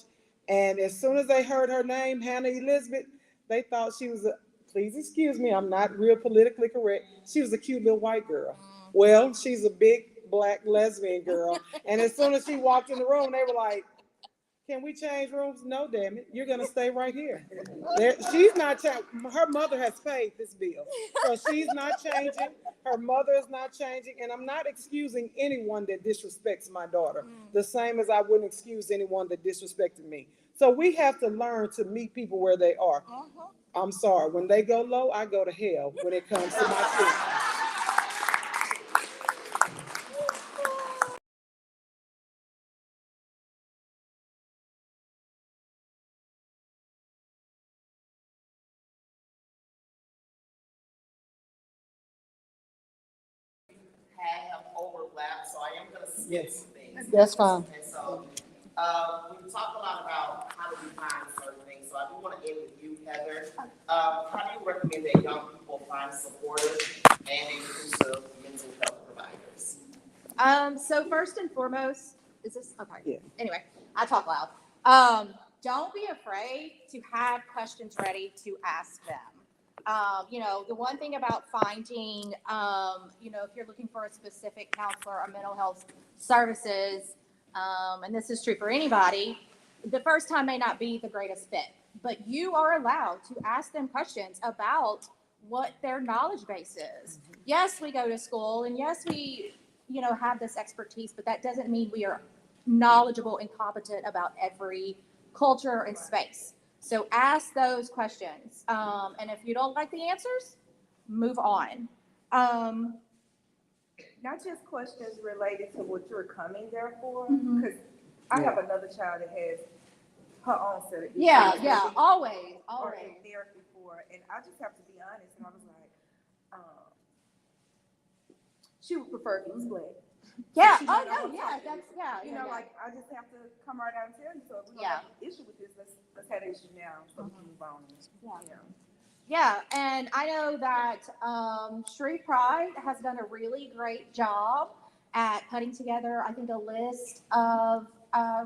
Speaker 7: And as soon as they heard her name, Hannah Elizabeth, they thought she was a, please excuse me, I'm not real politically correct. She was a cute little white girl. Well, she's a big black lesbian girl. And as soon as she walked in the room, they were like, can we change rooms? No, damn it. You're going to stay right here. She's not, her mother has paid this bill. So she's not changing. Her mother is not changing. And I'm not excusing anyone that disrespects my daughter, the same as I wouldn't excuse anyone that disrespected me. So we have to learn to meet people where they are. I'm sorry. When they go low, I go to hell when it comes to my children.
Speaker 1: Have overlap, so I am gonna skip
Speaker 7: Yes,
Speaker 1: some things.
Speaker 7: that's fine.
Speaker 1: And so, we talked a lot about how to define certain things, so I do wanna end with you, Heather. How do you recommend that young people find supportive and inclusive mental health providers?
Speaker 8: So first and foremost, is this okay?
Speaker 7: Yeah.
Speaker 8: Anyway, I talk loud. Don't be afraid to have questions ready to ask them. You know, the one thing about finding, you know, if you're looking for a specific counselor or mental health services, and this is true for anybody, the first time may not be the greatest fit, but you are allowed to ask them questions about what their knowledge base is. Yes, we go to school, and yes, we, you know, have this expertise, but that doesn't mean we are knowledgeable and competent about every culture and space. So ask those questions. And if you don't like the answers, move on.
Speaker 9: Not just questions related to what you're coming there for,
Speaker 8: Mhm.
Speaker 9: because I have another child that has her own set of issues.
Speaker 8: Yeah,
Speaker 9: that
Speaker 8: yeah,
Speaker 9: we
Speaker 8: always,
Speaker 9: are in
Speaker 8: always.
Speaker 9: therapy for, and I just have to be honest, and I was like, she would prefer if it was black.
Speaker 8: Yeah,
Speaker 9: She
Speaker 8: oh,
Speaker 9: might not
Speaker 8: no,
Speaker 9: wanna
Speaker 8: yeah,
Speaker 9: talk to
Speaker 8: that's, yeah.
Speaker 9: You
Speaker 8: yeah,
Speaker 9: know,
Speaker 8: yeah.
Speaker 9: like, I just have to come right out and tell you, so if we don't
Speaker 8: Yeah.
Speaker 9: have an issue with this, let's have an issue now, so we can move on.
Speaker 8: Yeah.
Speaker 9: You know.
Speaker 8: Yeah, and I know that Shreve Pride has done a really great job at putting together, I think, a list of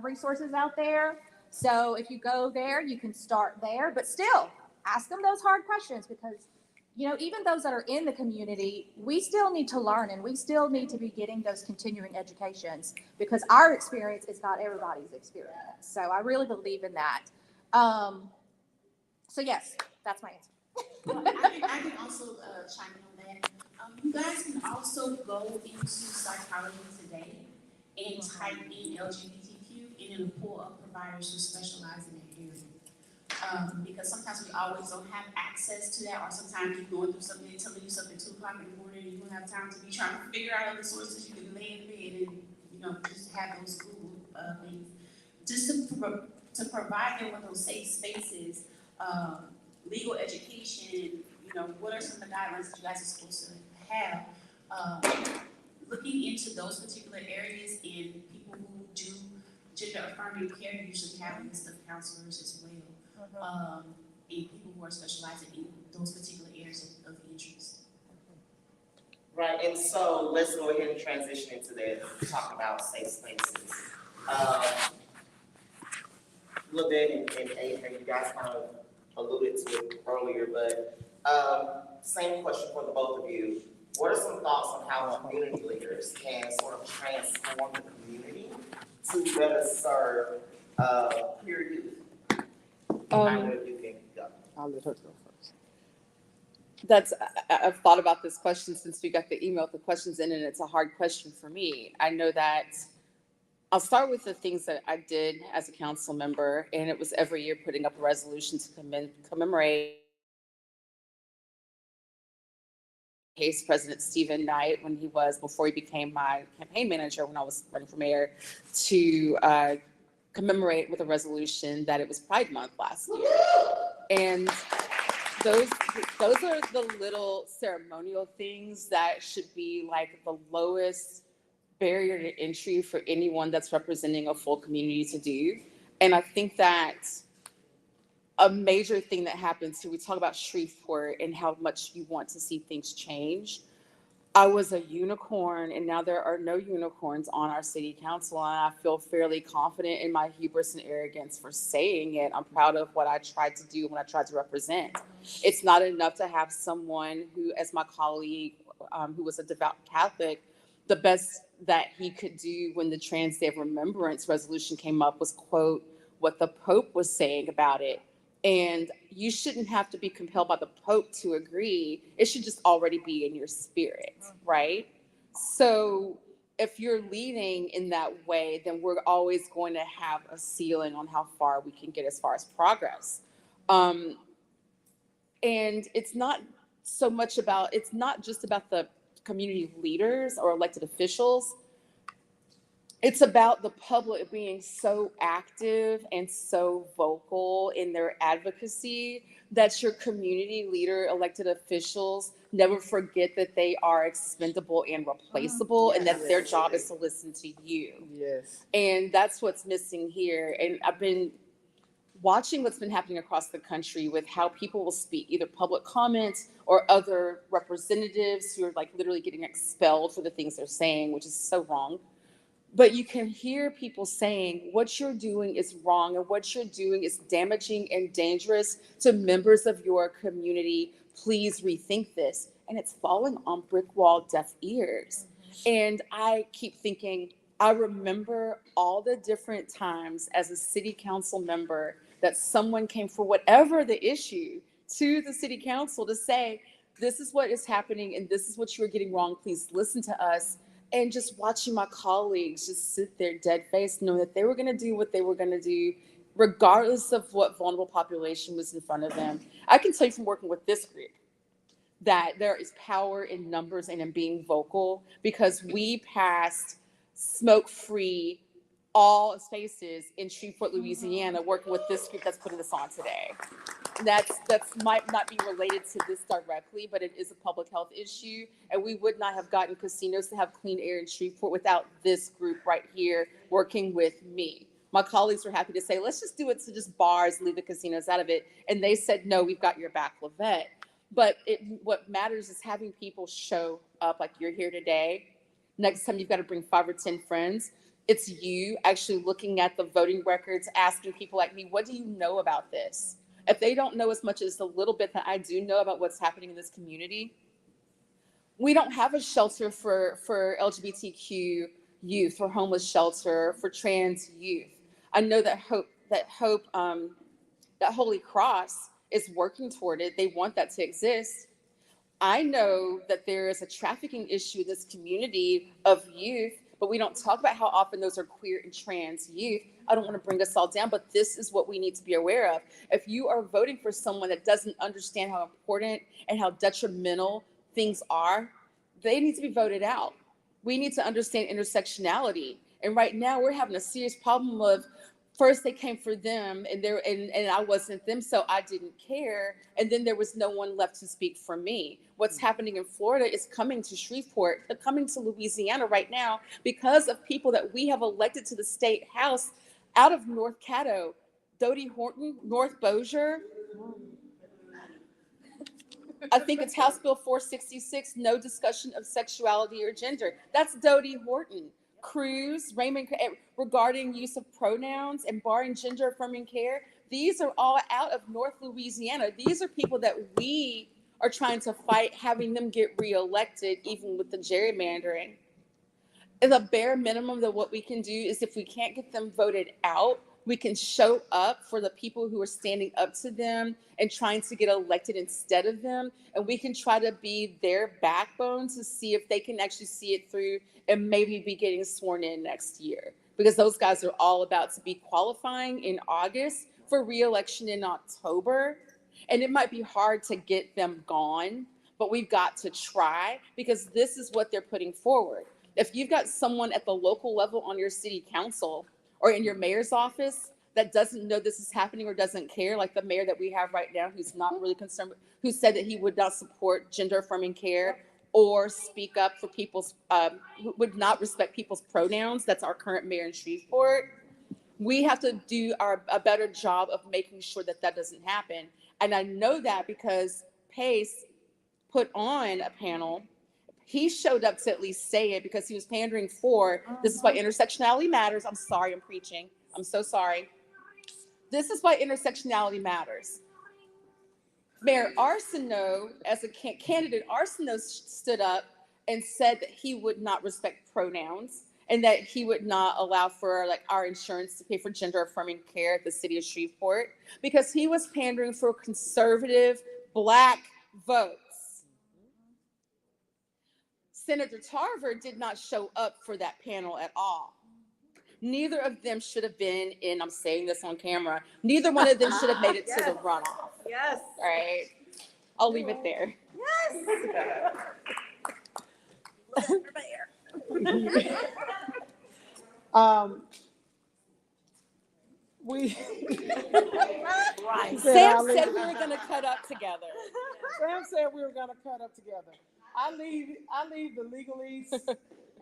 Speaker 8: resources out there. So if you go there, you can start there, but still ask them those hard questions because, you know, even those that are in the community, we still need to learn and we still need to be getting those continuing educations because our experience is not everybody's experience. So I really believe in that. So yes, that's my answer.
Speaker 10: I can also chime in on that. You guys can also go into Psychology Today and type in LGBTQ and it'll pull up providers who specialize in that area. Because sometimes we always don't have access to that, or sometimes you're going through something, telling you something 2 o'clock in the morning, and you don't have time to be trying to figure out other sources. You can lay in bed and, you know, just have those Google things. Just to provide them with those safe spaces, legal education, you know, what are some of the guidelines that you guys are supposed to have? Looking into those particular areas and people who do gender affirming care usually have a list of counselors as well. And people who are specializing in those particular areas of interest.
Speaker 1: Right, and so let's go ahead and transition into that, talk about safe spaces. Lavette and Adrian, you guys kind of alluded to it earlier, but same question for the both of you. What are some thoughts on how community leaders can sort of transform the community to better serve queer youth? I know you can go.
Speaker 7: I'll let her go first.
Speaker 6: I've thought about this question since we got the email with the questions in, and it's a hard question for me. I know that I'll start with the things that I did as a council member, and it was every year putting up a resolution to commemorate case President Stephen Knight when before he became my campaign manager when I was running for mayor, to commemorate with a resolution that it was Pride Month last year. And those are the little ceremonial things that should be like the lowest barrier to entry for anyone that's representing a full community to do. And I think that a major thing that happens here, we talk about Shreveport and how much you want to see things change. I was a unicorn, and now there are no unicorns on our city council, and I feel fairly confident in my hubris and arrogance for saying it. I'm proud of what I tried to do when I tried to represent. It's not enough to have someone who, as my colleague, who was a devout Catholic, the best that he could do when the Trans Day of Remembrance resolution came up was quote what the Pope was saying about it. And you shouldn't have to be compelled by the Pope to agree. It should just already be in your spirit, right? So if you're leading in that way, then we're always going to have a ceiling on how far we can get as far as progress. And it's not just about the community leaders or elected officials. It's about the public being so active and so vocal in their advocacy that your community leader, elected officials never forget that they are expendable and replaceable, and that their job is to listen to you.
Speaker 7: Yes.
Speaker 6: And that's what's missing here. And I've been watching what's been happening across the country with how people will speak, either public comments or other representatives who are like literally getting expelled for the things they're saying, which is so wrong. But you can hear people saying what you're doing is wrong and what you're doing is damaging and dangerous to members of your community. Please rethink this. And it's falling on brick wall deaf ears. And I keep thinking, I remember all the different times as a city council member that someone came for whatever the issue to the city council to say, this is what is happening and this is what you are getting wrong. Please listen to us. And just watching my colleagues just sit there dead faced, knowing that they were going to do what they were going to do, regardless of what vulnerable population was in front of them. I can tell you from working with this group that there is power in numbers and in being vocal, because we passed smoke-free all spaces in Shreveport, Louisiana, working with this group that's putting this on today. That's might not be related to this directly, but it is a public health issue, and we would not have gotten casinos to have clean air in Shreveport without this group right here working with me. My colleagues were happy to say, let's just do it to just bars, leave the casinos out of it, and they said, no, we've got your back, Lavette. But what matters is having people show up like you're here today. Next time you've got to bring 5 or 10 friends. It's you actually looking at the voting records, asking people like me, what do you know about this? If they don't know as much as the little bit that I do know about what's happening in this community, we don't have a shelter for LGBTQ youth, for homeless shelter, for trans youth. I know that Holy Cross is working toward it. They want that to exist. I know that there is a trafficking issue in this community of youth, but we don't talk about how often those are queer and trans youth. I don't want to bring us all down, but this is what we need to be aware of. If you are voting for someone that doesn't understand how important and how detrimental things are, they need to be voted out. We need to understand intersectionality. And right now we're having a serious problem of, first they came for them and I wasn't them, so I didn't care. And then there was no one left to speak for me. What's happening in Florida is coming to Shreveport, but coming to Louisiana right now because of people that we have elected to the state house out of North Caddo. Dodie Horton, North Bossier. I think it's House Bill 466, no discussion of sexuality or gender. That's Dodie Horton. Cruz, Raymond, regarding use of pronouns and barring gender affirming care. These are all out of North Louisiana. These are people that we are trying to fight, having them get reelected, even with the gerrymandering. And the bare minimum that what we can do is, if we can't get them voted out, we can show up for the people who are standing up to them and trying to get elected instead of them. And we can try to be their backbone to see if they can actually see it through and maybe be getting sworn in next year. because those guys are all about to be qualifying in August for re-election in October. And it might be hard to get them gone, but we've got to try, because this is what they're putting forward. If you've got someone at the local level on your city council or in your mayor's office that doesn't know this is happening or doesn't care, like the mayor that we have right now, who's not really concerned, who said that he would not support gender affirming care or speak up for people's, who would not respect people's pronouns. That's our current mayor in Shreveport. We have to do a better job of making sure that that doesn't happen. And I know that because Pace put on a panel. He showed up to at least say it because he was pandering for, this is why intersectionality matters. I'm sorry, I'm preaching. I'm so sorry. This is why intersectionality matters. Mayor Arsenault, as a candidate, Arsenault stood up and said that he would not respect pronouns and that he would not allow for like our insurance to pay for gender affirming care at the city of Shreveport, because he was pandering for conservative Black votes. Senator Tarver did not show up for that panel at all. Neither of them should have been in, I'm saying this on camera, neither one of them should have made it to the runoff.
Speaker 9: Yes.
Speaker 6: All right, I'll leave it there.
Speaker 7: We.
Speaker 6: Right. Sam said we were gonna cut up together.
Speaker 7: Sam said we were gonna cut up together. I leave the legalese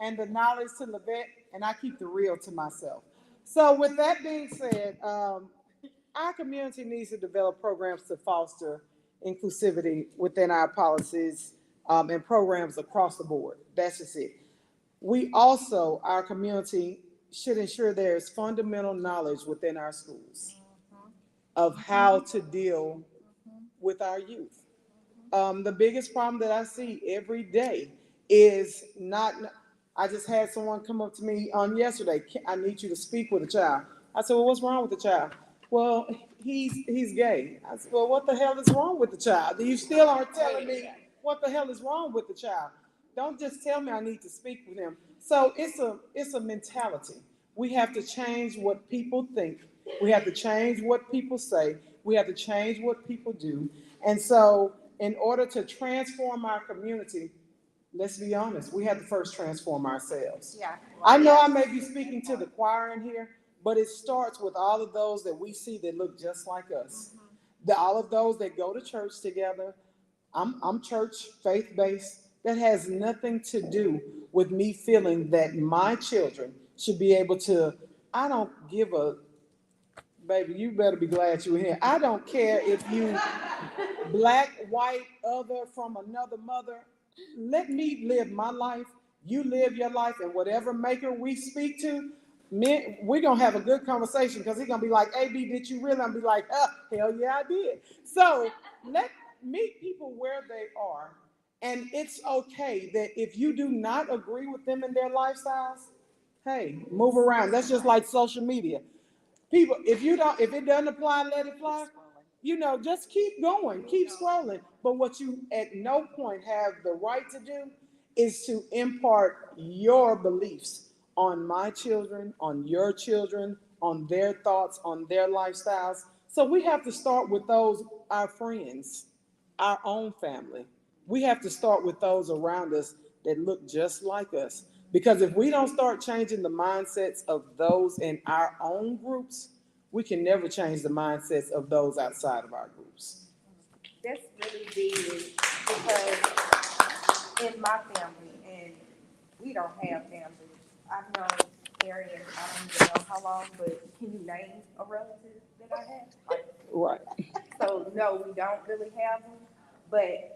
Speaker 7: and the knowledge to Levette, and I keep the real to myself. So with that being said, our community needs to develop programs to foster inclusivity within our policies and programs across the board. That's just it. We also, our community should ensure there is fundamental knowledge within our schools of how to deal with our youth. The biggest problem that I see every day is not, I just had someone come up to me on yesterday, I need you to speak with a child. I said, well, what's wrong with the child? Well, he's gay. I said, well, what the hell is wrong with the child? You still aren't telling me what the hell is wrong with the child. Don't just tell me I need to speak with him. So it's a mentality. We have to change what people think. We have to change what people say. We have to change what people do. And so in order to transform our community, let's be honest, we have to first transform ourselves.
Speaker 8: Yeah.
Speaker 7: I know I may be speaking to the choir in here, but it starts with all of those that we see that look just like us. All of those that go to church together. I'm church faith-based. That has nothing to do with me feeling that my children should be able to, I don't give a, baby, you better be glad you're here. I don't care if you Black, white, other, from another mother. Let me live my life. You live your life, and whatever maker we speak to, we're going to have a good conversation, because he's going to be like, AB, did you really? I'm going to be like, hell yeah, I did. So let meet people where they are. And it's okay that if you do not agree with them in their lifestyles, hey, move around. That's just like social media. People, if it doesn't apply, let it fly. Just keep going, keep scrolling. But what you at no point have the right to do is to impart your beliefs on my children, on your children, on their thoughts, on their lifestyles. So we have to start with those, our friends, our own family. We have to start with those around us that look just like us. Because if we don't start changing the mindsets of those in our own groups, we can never change the mindsets of those outside of our groups.
Speaker 9: That's really big, because in my family, and we don't have family, I've known Arian, I don't even know how long, but can you name a relative that I have?
Speaker 7: Right.
Speaker 9: So no, we don't really have them, but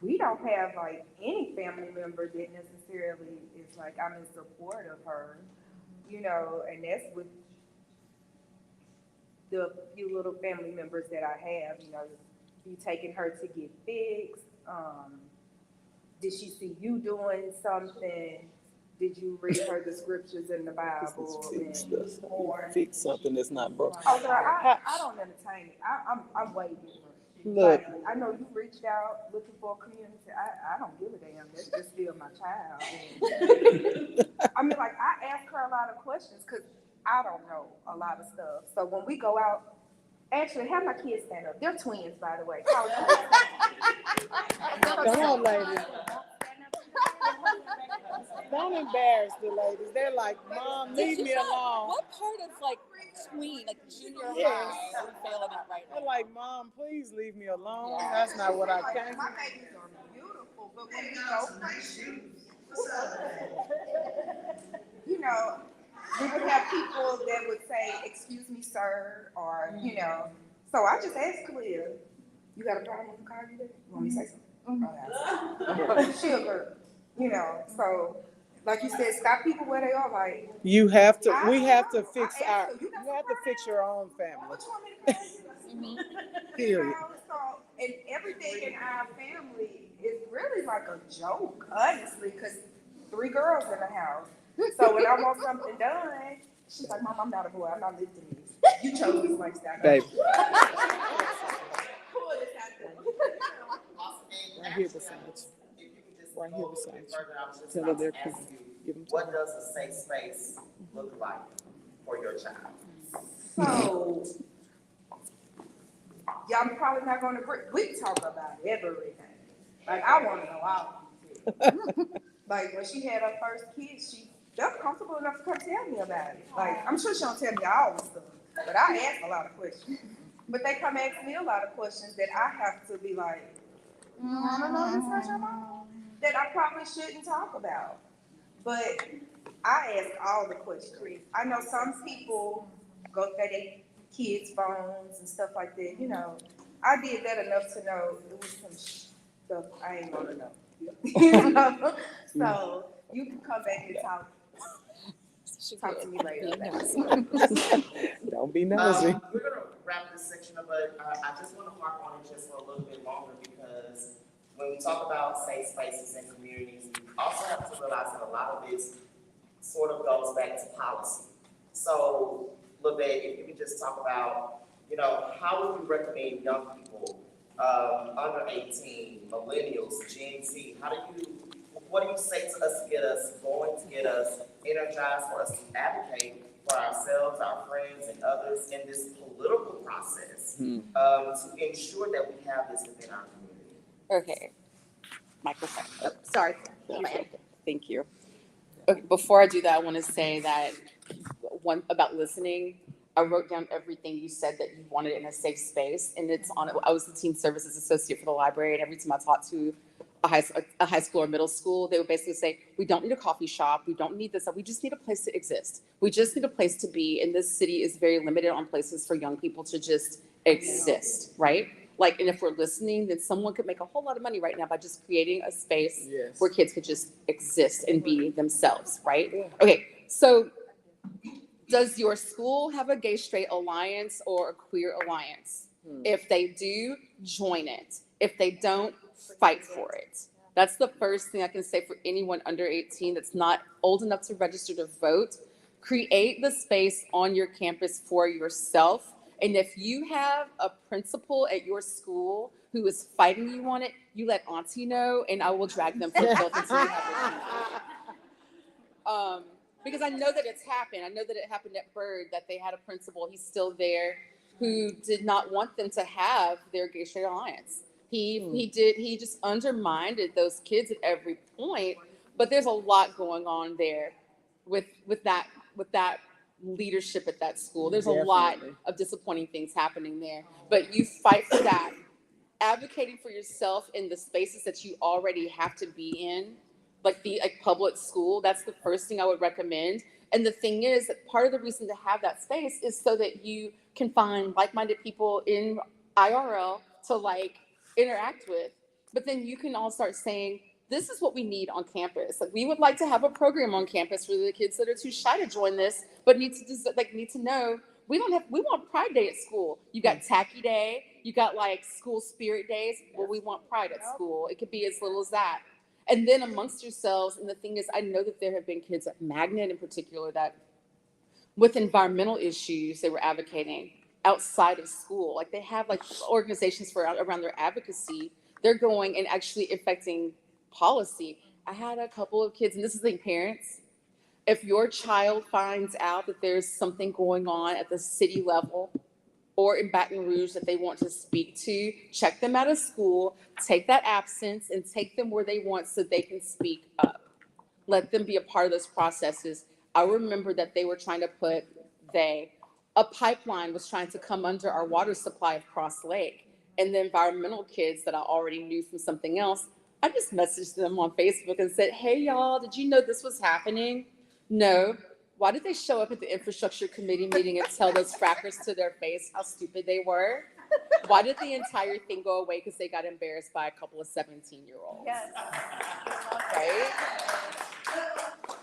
Speaker 9: we don't have like any family member that necessarily is like, I'm in support of her, and that's with the few little family members that I have. You taking her to get fixed? Did she see you doing something? Did you read her the scriptures in the Bible?
Speaker 7: Fix something that's not broken.
Speaker 9: Oh, girl, I don't entertain it. I'm way different.
Speaker 7: Look,
Speaker 9: Like, I know you reached out looking for a community. I don't give a damn. That's just still my child. And, I mean, like, I asked her questions, because I don't know a lot of stuff. So when we go out, actually have my kids stand up. They're twins, by the way.
Speaker 7: Come on, ladies. Don't embarrass the ladies. They're like, Mom, leave me alone.
Speaker 14: What part of like tween, like junior
Speaker 7: Yes.
Speaker 14: high, are we failing at right now?
Speaker 7: They're like, Mom, please leave me alone. That's not what I came.
Speaker 9: My babies are beautiful, but when we go you know, we would have people that would say, excuse me, sir, or, you know. So I just asked Kalia, you got a problem with the car you did? You want me to say something? Oh, she a girl, you know. So, like you said, stop people where they are. Like
Speaker 7: You have to. We have to
Speaker 9: I
Speaker 7: fix
Speaker 9: asked
Speaker 7: our.
Speaker 9: her,
Speaker 7: You
Speaker 9: got
Speaker 7: have to fix your own family.
Speaker 9: what you want me to say?
Speaker 7: Period.
Speaker 9: You know, so, and everything in our family is really like a joke, honestly, because 3 girls in the house. So when I want something done, she's like, Mom, I'm not a boy. I'm not lifting this. You chose this lifestyle.
Speaker 7: Baby.
Speaker 9: Pull this out there.
Speaker 7: Right here beside you. Right here beside you. Tell her they're coming. Give them to
Speaker 1: What
Speaker 7: her.
Speaker 1: does a safe space look like for your child?
Speaker 9: So, y'all probably not gonna agree. We talk about everything. Like, I wanna know all of it. Like, when she had her first kid, she felt comfortable enough to come tell me about it. Like, I'm sure she don't tell me all the stuff, but I ask a lot of questions. But they come ask me a lot of questions that I have to be like, I don't know this about your mom. That I probably shouldn't talk about. But I ask all the questions. I know some people go through their kids' phones and stuff like that, you know. I did that enough to know it was some stuff I ain't wanna know. You know? So you can come back and talk to me later about it.
Speaker 7: Don't be nosy.
Speaker 1: We're gonna wrap this section up, but I just wanna harp on it just for a little bit longer because when we talk about safe spaces and communities, we also have to realize that a lot of this sort of goes back to policy. So, look, if you could just talk about, you know, how would you recommend young people, under 18, millennials, Gen Z, what do you say to us to get us going, to get us energized, for us to advocate for ourselves, our friends, and others in this political process, to ensure that we have this within our community?
Speaker 6: Okay. Microphone.
Speaker 8: Oh, sorry.
Speaker 6: Thank you. Okay, before I do that, I want to say that one about listening. I wrote down everything you said that you wanted in a safe space, and it's on. I was the teen services associate for the library, and every time I talked to a high school or middle school, they would basically say, "We don't need a coffee shop. We don't need this. We just need a place to exist. We just need a place to be." And this city is very limited on places for young people to just exist, right? Like, and if we're listening, then someone could make a whole lot of money right now by just creating a space where kids could just exist and be themselves, right? Okay, so does your school have a gay straight alliance or a queer alliance? If they do, join it. If they don't, fight for it. That's the first thing I can say for anyone under 18 that's not old enough to register to vote. Create the space on your campus for yourself. And if you have a principal at your school who is fighting you on it, you let Auntie know, and I will drag them for filth until you have it. Because I know that it's happened. I know that it happened at Byrd, that they had a principal, he's still there, who did not want them to have their gay straight alliance. He just undermined those kids at every point. But there's a lot going on there with that leadership at that school. There's a lot of disappointing things happening there. But you fight for that. Advocating for yourself in the spaces that you already have to be in, like public school, that's the first thing I would recommend. And the thing is that part of the reason to have that space is so that you can find like-minded people in IRL to interact with. But then you can all start saying, this is what we need on campus. Like, we would like to have a program on campus for the kids that are too shy to join this, but need to know we want Pride Day at school. You got Tacky Day, you got school spirit days. Well, we want Pride at school. It could be as little as that. And then amongst yourselves, and the thing is, I know that there have been kids at Magnet in particular that with environmental issues, they were advocating outside of school. Like, they have organizations around their advocacy. They're going and actually affecting policy. I had a couple of kids, and this is the parents, If your child finds out that there's something going on at the city level or in Baton Rouge that they want to speak to, check them out of school, take that absence and take them where they want so they can speak up. Let them be a part of those processes. I remember that they were trying to put, a pipeline was trying to come under our water supply of Cross Lake. And the environmental kids that I already knew from something else, I just messaged them on Facebook and said, hey y'all, did you know this was happening? No. Why did they show up at the infrastructure committee meeting and tell those frackers to their face how stupid they were? Why did the entire thing go away? Because they got embarrassed by a couple of 17-year-olds.
Speaker 8: Yes.
Speaker 6: Right?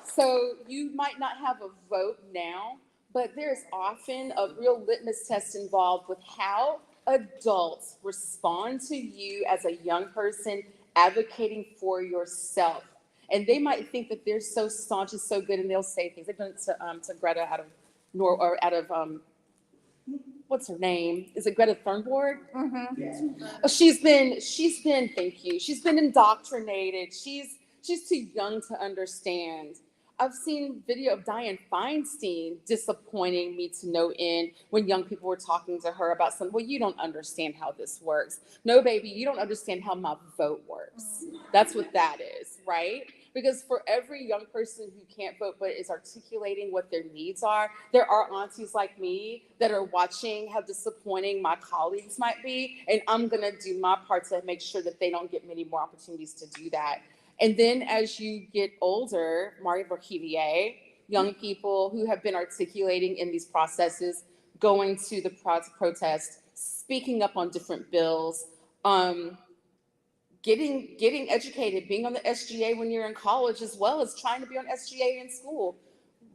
Speaker 6: So you might not have a vote now, but there's often a real litmus test involved with how adults respond to you as a young person advocating for yourself. And they might think that they're so staunch and so good, and they'll say things. They've done it to Greta what's her name? Is it Greta Thunberg?
Speaker 8: Mm-hmm.
Speaker 6: She's been, thank you. She's been indoctrinated. She's too young to understand. I've seen video of Dianne Feinstein disappointing me to no end when young people were talking to her about something. Well, you don't understand how this works. No, baby, you don't understand how my vote works. That's what that is, right? Because for every young person who can't vote but is articulating what their needs are, there are aunties like me that are watching how disappointing my colleagues might be, and I'm gonna do my part to make sure that they don't get many more opportunities to do that. And then as you get older, Mario Burkivier, young people who have been articulating in these processes, going to the protest, speaking up on different bills, getting educated, being on the SGA when you're in college, as well as trying to be on SGA in school,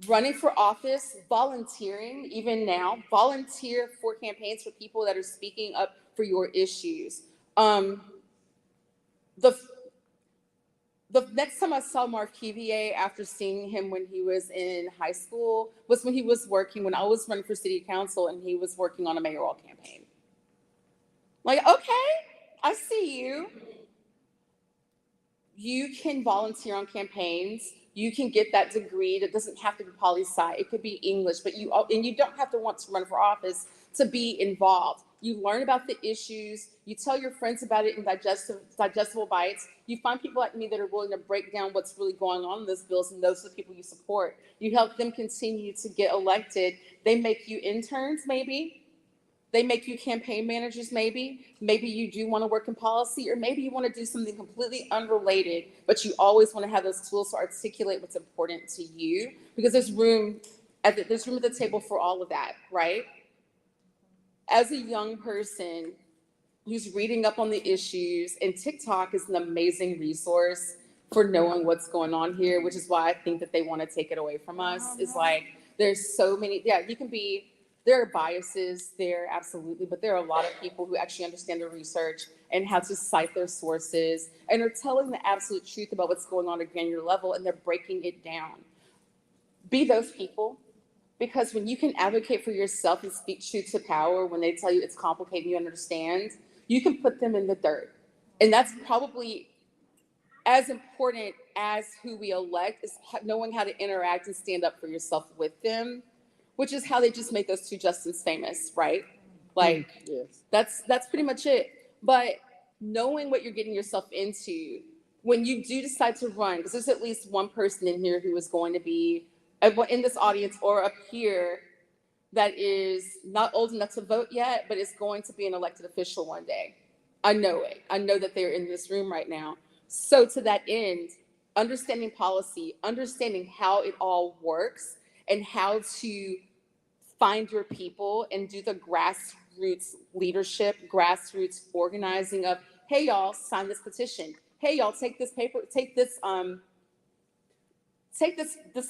Speaker 6: running for office, volunteering, even now, volunteer for campaigns for people that are speaking up for your issues. The next time I saw Mark Kivier after seeing him when he was in high school was when I was running for city council and he was working on a mayoral campaign. Like, okay, I see you. You can volunteer on campaigns. You can get that degree. That doesn't have to be poli-sci. It could be English, but you don't have to want to run for office to be involved. You learn about the issues. You tell your friends about it in digestible bites. You find people like me that are willing to break down what's really going on in those bills, and those are the people you support. You help them continue to get elected. They make you interns, maybe. They make you campaign managers, maybe. Maybe you do want to work in policy, or maybe you want to do something completely unrelated, but you always want to have those tools to articulate what's important to you, because there's room at the table for all of that, right? As a young person who's reading up on the issues, and TikTok is an amazing resource for knowing what's going on here, which is why I think that they want to take it away from us. It's like, there's so many, there are biases there, absolutely, but there are a lot of people who actually understand the research and how to cite their sources and are telling the absolute truth about what's going on at a granular level, and they're breaking it down. Be those people, because when you can advocate for yourself and speak truth to power, when they tell you it's complicated and you understand, you can put them in the dirt. And that's probably as important as who we elect, is knowing how to interact and stand up for yourself with them, which is how they just made those two Justins famous, right? Like,
Speaker 7: Yes.
Speaker 6: that's pretty much it. But knowing what you're getting yourself into, when you do decide to run, because there's at least one person in here who is going to be in this audience or up here that is not old enough to vote yet, but is going to be an elected official one day. I know it. I know that they're in this room right now. So to that end, understanding policy, understanding how it all works, and how to find your people and do the grassroots leadership, grassroots organizing of, hey y'all, sign this petition. Hey y'all, take this paper, take this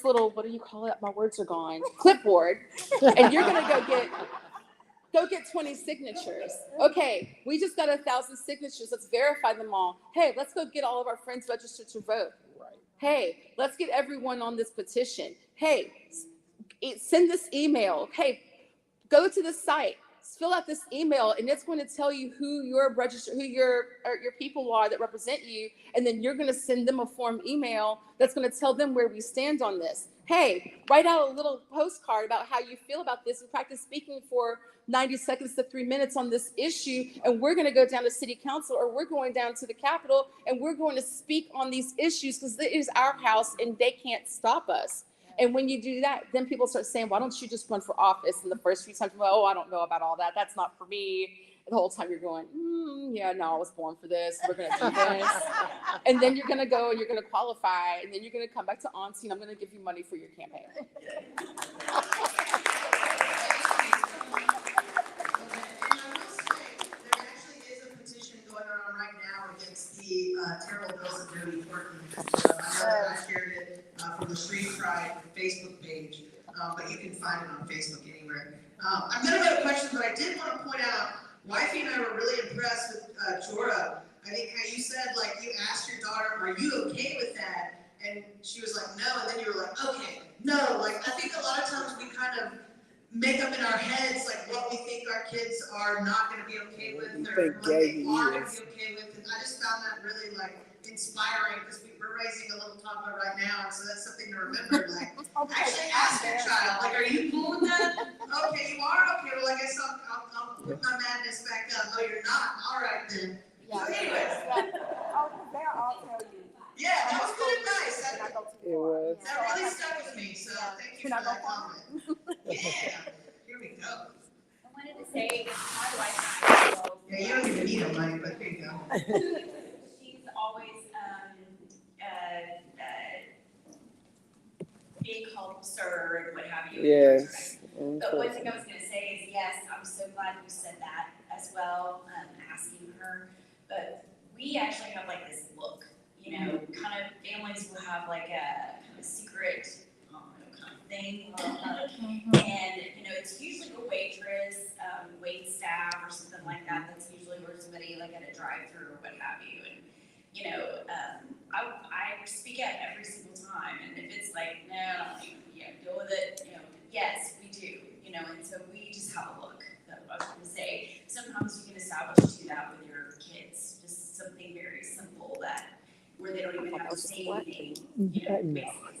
Speaker 6: little, what do you call it? My words are gone. Clipboard, and you're gonna go get 20 signatures. Okay, we just got 1,000 signatures. Let's verify them all. Hey, let's go get all of our friends registered to vote.
Speaker 7: Right.
Speaker 6: Hey, let's get everyone on this petition. Hey, send this email. Hey, go to the site, fill out this email, and it's going to tell you who your people are that represent you, and then you're going to send them a form email that's going to tell them where we stand on this. Hey, write out a little postcard about how you feel about this and practice speaking for 90 seconds to 3 minutes on this issue, and we're going to go down to city council, or we're going down to the Capitol, and we're going to speak on these issues, because it is our house and they can't stop us. And when you do that, then people start saying, why don't you just run for office? And the first few times, oh, I don't know about all that. That's not for me. And the whole time you're going, yeah, no, I was born for this. We're going to do this. And then you're going to go and you're going to qualify. And then you're going to come back to Auntie, and I'm going to give you money for your campaign.
Speaker 1: Against the terrible bills of Jody Thornton. I know that I shared it from the Street Pride Facebook page, but you can find it on Facebook anywhere. I'm going to go to questions, but I did want to point out, Wifey and I were really impressed with Jorah. I think how you said, like, you asked your daughter, are you okay with that? And she was like, no, and then you were like, okay, no. Like, I think a lot of times we kind of make up in our heads like what we think our kids are not going to be okay with, or what they are going to be okay with. And I just found that really like inspiring, because we're raising a little toddler right now, and so that's something to remember. Like, actually ask your child, like, are you cool with that? Okay, you are. Okay, well, I guess I'll put my madness back up. Oh, you're not. All right then. Yeah. So anyways.
Speaker 9: Oh, they'll all tell you.
Speaker 1: Yeah, that was good and nice.
Speaker 7: It was.
Speaker 1: That really stuck with me. So thank you for that comment. Yeah, here we go.
Speaker 11: I wanted to say my wife.
Speaker 1: Yeah, you don't even need a mic, but here you go.
Speaker 11: She's always being called sir and what have you.
Speaker 7: Yes.
Speaker 11: But one thing I was going to say is, yes, I'm so glad you said that as well, asking her. But we actually have like this look, you know, kind of families will have like a kind of secret kind of thing. And, you know, it's usually a waitress, wait staff or something like that. That's usually where somebody like at a drive-through or what have you. And, you know, I speak out every single time. And if it's like, no, I don't even, deal with it, you know, yes, we do, you know, and so we just have a look. That's what I was going to say. Sometimes you can establish that with your kids, just something very simple that where they don't even have to say anything, you know, basically.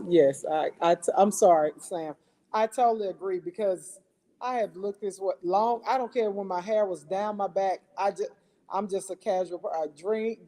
Speaker 7: Yes, I'm sorry, Sam. I totally agree, because I have looked this long. I don't care when my hair was down my back. I'm just a casual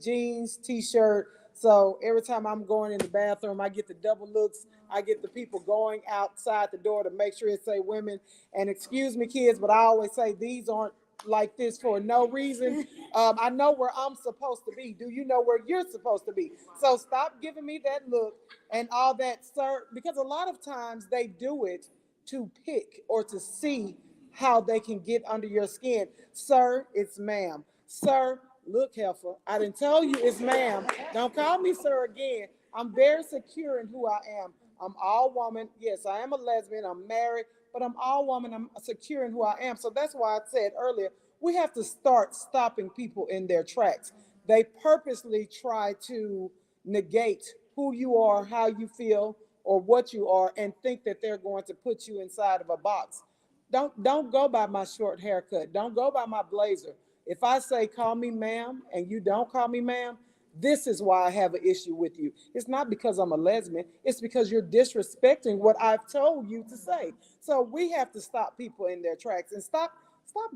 Speaker 7: jeans, t-shirt. So every time I'm going in the bathroom, I get the double looks. I get the people going outside the door to make sure it say women. And excuse me, kids, but I always say these aren't like this for no reason. I know where I'm supposed to be. Do you know where you're supposed to be? So stop giving me that look and all that, sir, because a lot of times they do it to pick or to see how they can get under your skin. Sir, it's ma'am. Sir, look, heifer, I didn't tell you it's ma'am. Don't call me sir again. I'm very secure in who I am. I'm all woman. Yes, I am a lesbian. I'm married, but I'm all woman. I'm secure in who I am. So that's why I said earlier, we have to start stopping people in their tracks. They purposely try to negate who you are, how you feel, or what you are, and think that they're going to put you inside of a box. Don't go by my short haircut. Don't go by my blazer. If I say call me ma'am and you don't call me ma'am, this is why I have an issue with you. It's not because I'm a lesbian. It's because you're disrespecting what I've told you to say. So we have to stop people in their tracks and stop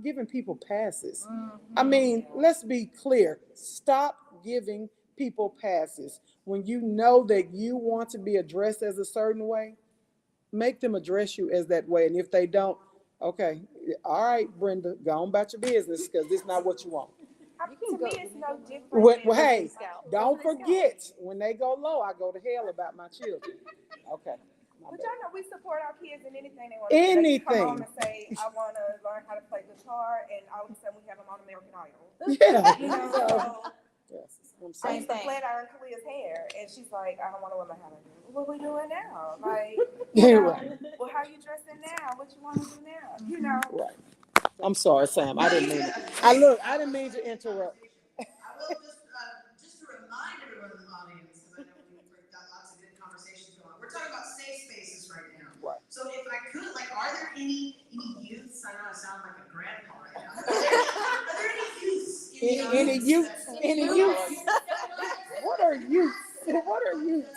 Speaker 7: giving people passes. I mean, let's be clear. Stop giving people passes. When you know that you want to be addressed as a certain way, make them address you as that way. And if they don't, okay, all right, Brenda, go on about your business, because this is not what you want.
Speaker 9: To me, it's no different.
Speaker 7: Well, hey, don't forget, when they go low, I go to hell about my children. Okay.
Speaker 9: But y'all know we support our kids in anything they want
Speaker 7: to
Speaker 9: do. They
Speaker 7: come
Speaker 9: home and say, I want to learn how to play guitar, and all of a sudden we have them on American Idol.
Speaker 7: Yeah.
Speaker 9: You know,
Speaker 7: Yes.
Speaker 9: I used to flat iron Kalia's hair, and she's like, I don't want to wear my hair. What we doing now? Like,
Speaker 7: Right.
Speaker 9: Well, how you dressing now? What you want to do now? You know.
Speaker 7: Right. I'm sorry, Sam. I didn't mean it. I didn't mean to interrupt.
Speaker 1: I will just to remind everyone in the audience, because I know we've got lots of good conversations going on. We're talking about safe spaces right now.
Speaker 7: Right.
Speaker 1: So if I could, like, are there any youths? I
Speaker 7: youths? Any youths? What are youths? What are youths?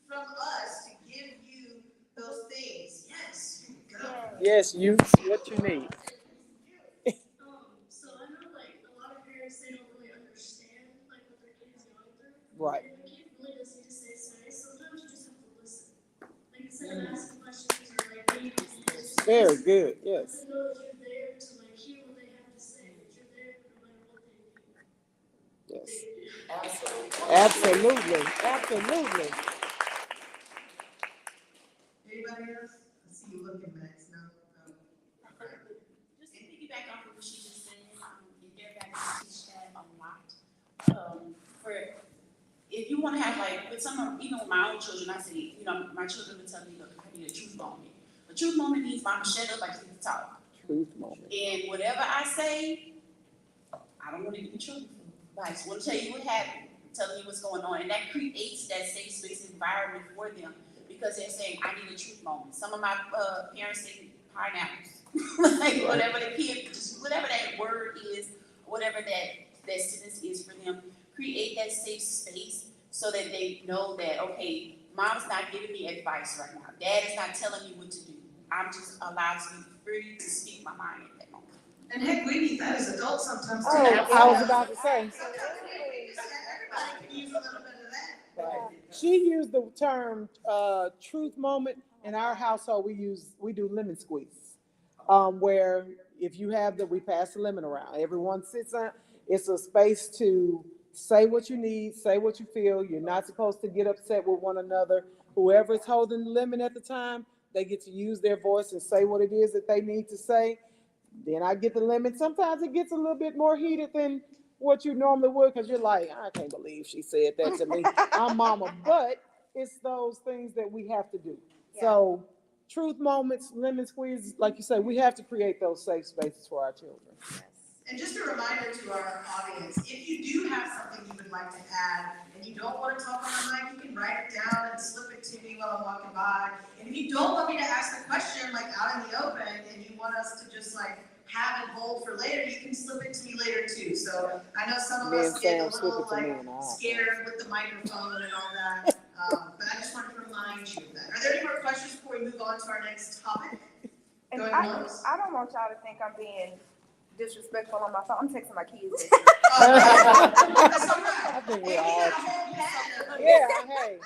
Speaker 13: From us to give you those things. Yes, here we go.
Speaker 7: Yes, youths, what you need.
Speaker 15: So I know like a lot of parents they don't really understand like what their kids are going through.
Speaker 7: Right.
Speaker 15: And the kid really does need to stay space. Sometimes you just have to listen. Like instead of asking questions or like being just
Speaker 7: Very good,
Speaker 15: let
Speaker 7: yes.
Speaker 15: them know that you're there to like hear what they have to say, that you're there no matter what they need.
Speaker 7: Yes.
Speaker 1: Absolutely.
Speaker 7: Absolutely, absolutely.
Speaker 13: Anybody else? I see you looking, Max. No.
Speaker 10: Just to piggyback off of what she just said, and everybody can teach that a lot. For if you want to have like with some of even with my own children, I say, my children would tell me, look, I need a truth moment. A truth moment means mama shut up, I just need to talk.
Speaker 7: Truth moment.
Speaker 10: And whatever I say, I don't want to give you truth. I just want to tell you what happened, telling you what's going on, and that creates that safe space environment for them because they're saying, I need a truth moment. Some of my parents say pineapples, like whatever the kid, just whatever that word is, whatever that sentence is for them, create that safe space so that they know that, okay, mom's not giving me advice right now. Dad is not telling me what to do. I'm just allowed to be free to speak my mind at that moment.
Speaker 13: And heck, we need that as adults sometimes too.
Speaker 7: Oh, I was about to say.
Speaker 13: Sometimes everybody can use a little bit of that.
Speaker 7: Right. She used the term truth moment. In our household, we do lemon squeeze, where if you have we pass the lemon around. Everyone sits on. It's a space to say what you need, say what you feel. You're not supposed to get upset with one another. Whoever's holding the lemon at the time, they get to use their voice and say what it is that they need to say. Then I get the lemon. Sometimes it gets a little bit more heated than what you normally would because you're like, I can't believe she said that to me. I'm mama. But it's those things that we have to do.
Speaker 8: Yeah.
Speaker 7: So truth moments, lemon squeeze, like you say, we have to create those safe spaces for our children.
Speaker 13: And just a reminder to our audience, if you do have something you would like to add and you don't want to talk on the mic, you can write it down and slip it to me while I'm walking by. And if you don't want me to ask the question like out in the open and you want us to just like have it hold for later, you can slip it to me later too. So I know some of us get a little like scared with the microphone and all that, but I just wanted to remind you of that. Are there any more questions before we move on to our next topic?
Speaker 9: And
Speaker 13: Going
Speaker 9: I
Speaker 13: once?
Speaker 9: don't want y'all to think I'm being disrespectful on my phone. I'm texting my kids.
Speaker 13: That's all right.
Speaker 7: I think
Speaker 13: Hey,
Speaker 7: we
Speaker 13: you
Speaker 7: all.
Speaker 13: got a whole pattern of
Speaker 7: Yeah, hey,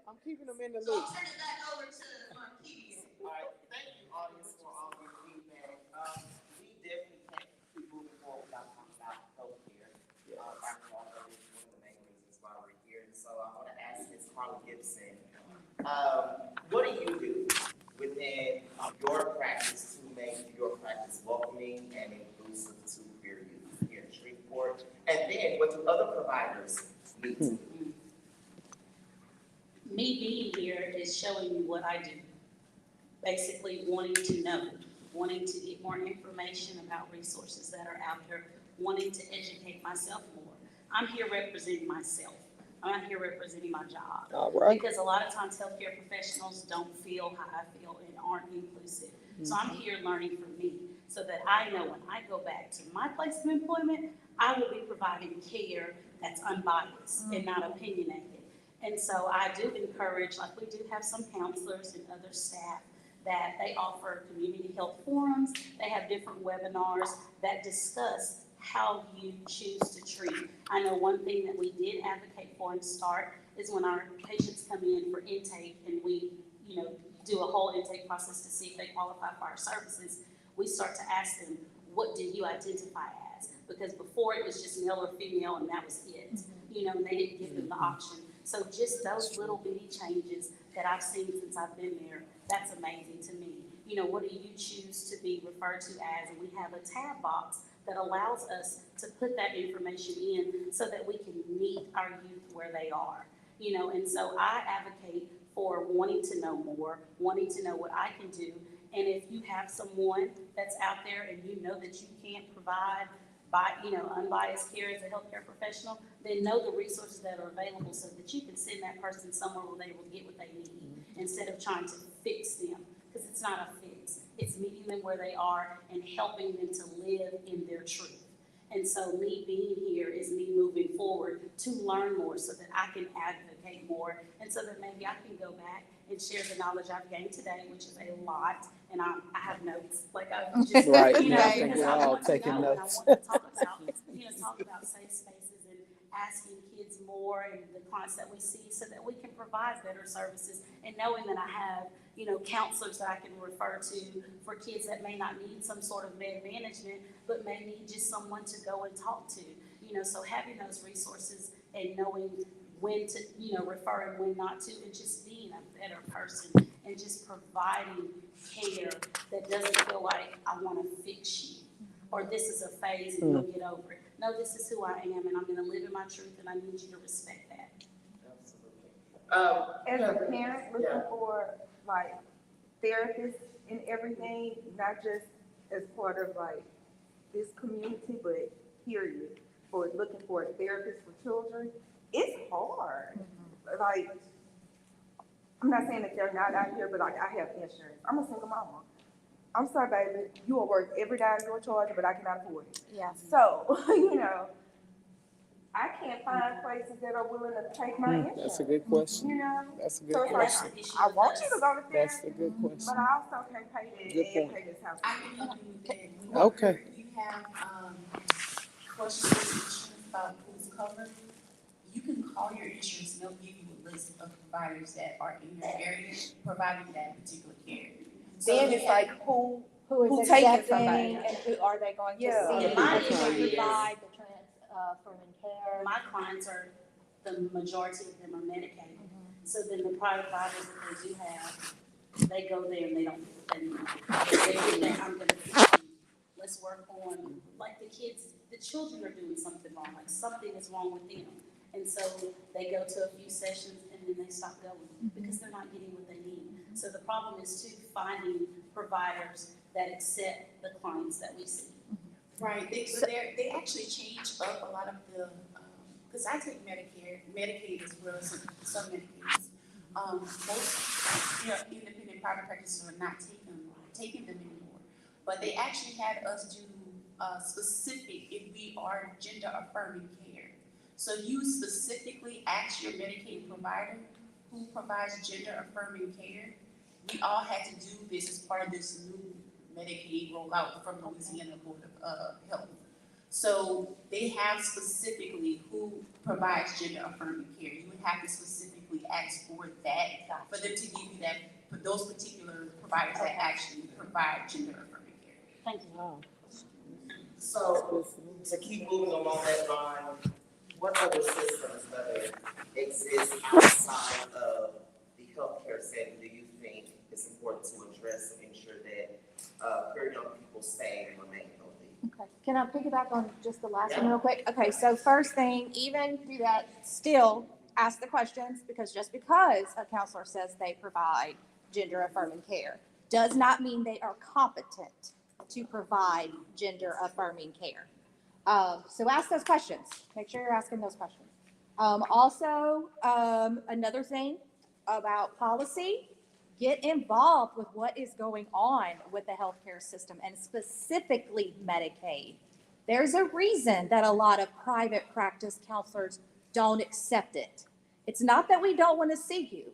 Speaker 7: I'm keeping them in the
Speaker 13: So
Speaker 7: loop.
Speaker 13: I'll turn it back over to Marquise.
Speaker 1: All right, thank you, audience, for all your feedback. We definitely can't keep moving forward without talking about healthcare. After all, that is one of the main reasons why we're here. And so I want to ask Ms. Carla Gibson, what do you do within your practice to make your practice welcoming and inclusive to queer youth here in Shreveport? And then what do other providers need to do?
Speaker 3: Me being here is showing you what I do. Basically wanting to know, wanting to get more information about resources that are out there, wanting to educate myself more. I'm here representing myself. I'm not here representing my job.
Speaker 7: All right.
Speaker 3: Because a lot of times healthcare professionals don't feel how I feel and aren't inclusive. So I'm here learning from me so that I know when I go back to my place of employment, I will be providing care that's unbiased and not opinionated. And so I do encourage, like we do have some counselors and other staff that they offer community health forums. They have different webinars that discuss how you choose to treat. I know one thing that we did advocate for and start is when our patients come in for intake and we, do a whole intake process to see if they qualify for our services, we start to ask them, what do you identify as? Because before it was just male or female and that was it, and they didn't give them the option. So just those little bitty changes that I've seen since I've been there, that's amazing to me. What do you choose to be referred to as? And we have a tab box that allows us to put that information in so that we can meet our youth where they are. And so I advocate for wanting to know more, wanting to know what I can do. And if you have someone that's out there and you know that you can't provide unbiased care as a healthcare professional, then know the resources that are available so that you can send that person somewhere where they will get what they need instead of trying to fix them, because it's not a fix. It's meeting them where they are and helping them to live in their truth. And so me being here is me moving forward to learn more so that I can advocate more and so that maybe I can go back and share the knowledge I've gained today, which is a lot. And I have notes, like I just,
Speaker 7: Right,
Speaker 3: you know,
Speaker 7: yeah, I think
Speaker 3: because
Speaker 7: we're
Speaker 3: I
Speaker 7: all
Speaker 3: want to
Speaker 7: taking
Speaker 3: know and I
Speaker 7: notes.
Speaker 3: want to talk about safe spaces and asking kids more and the clients that we see so that we can provide better services and knowing that I have, you know, counselors that I can refer to for kids that may not need some sort of med management, but may need just someone to go and talk to, you know, so having those resources and knowing when to, you know, refer and when not to, and just being a better person and just providing care that doesn't feel like I want to fix you or this is a phase and you'll get over it. No, this is who I am and I'm going to live in my truth and I need you to respect that.
Speaker 9: As a parent looking for like therapists and everything, not just as part of like this community, but period, for looking for a therapist for children, it's hard. Like, I'm not saying that they're not out here, but like I have insurance. I'm a single mama. I'm sorry, baby, you will work every dime you're charging, but I cannot afford it.
Speaker 8: Yeah.
Speaker 9: So, you know, I can't find places that are willing to take my insurance.
Speaker 7: That's a good question.
Speaker 9: You know?
Speaker 7: That's a good
Speaker 9: So it's
Speaker 7: question.
Speaker 9: like, I want you to go to
Speaker 7: That's
Speaker 9: therapy,
Speaker 7: a good question.
Speaker 9: but I also can't pay
Speaker 7: Good
Speaker 9: this and
Speaker 7: point.
Speaker 9: pay this house.
Speaker 10: I can help you with that.
Speaker 7: Okay.
Speaker 10: You have, questions with insurance about who's covered. You can call your insurance and they'll give you a list of providers that are in your area providing that particular care. So
Speaker 9: Then
Speaker 10: you
Speaker 9: it's
Speaker 10: have-
Speaker 9: like, who
Speaker 8: Who is
Speaker 9: taking
Speaker 8: accepting
Speaker 9: somebody?
Speaker 8: and who are they going to
Speaker 9: Yeah.
Speaker 8: see?
Speaker 3: Yeah, my
Speaker 8: Who's going to
Speaker 3: issue is-
Speaker 8: provide the transferring care?
Speaker 3: My clients are, the majority of them are Medicaid. So then the private providers that they do have, they go there and they don't get any money. They think I'm gonna fix you. Let's work on, like the kids, the children are doing something wrong, like something is wrong with them. And so they go to a few sessions and then they stop going because they're not getting what they need. So the problem is too, finding providers that accept the clients that we see.
Speaker 10: Right, they actually changed up a lot of the, because I take Medicaid as well as some Medicaids. Most, you know, independent private practices are not taking them anymore. But they actually had us do specific, if we are gender affirming care. So you specifically ask your Medicaid provider who provides gender affirming care. We all had to do this as part of this new Medicaid rollout from the Louisiana Board of Health. So they have specifically who provides gender affirming care. You would have to specifically ask for that, for them to give you that, for those particular providers that actually provide gender affirming care.
Speaker 3: Thank you.
Speaker 1: So, to keep moving along that line, what other systems that exist outside of the healthcare setting do you think is important to address to ensure that queer young people stay and remain healthy?
Speaker 8: Okay, can I piggyback on just the last one real quick? Okay, so first thing, even through that, still ask the questions, because just because a counselor says they provide gender affirming care does not mean they are competent to provide gender affirming care. So ask those questions. Make sure you're asking those questions. Also, another thing about policy, get involved with what is going on with the healthcare system and specifically Medicaid. There's a reason that a lot of private practice counselors don't accept it. It's not that we don't want to see you.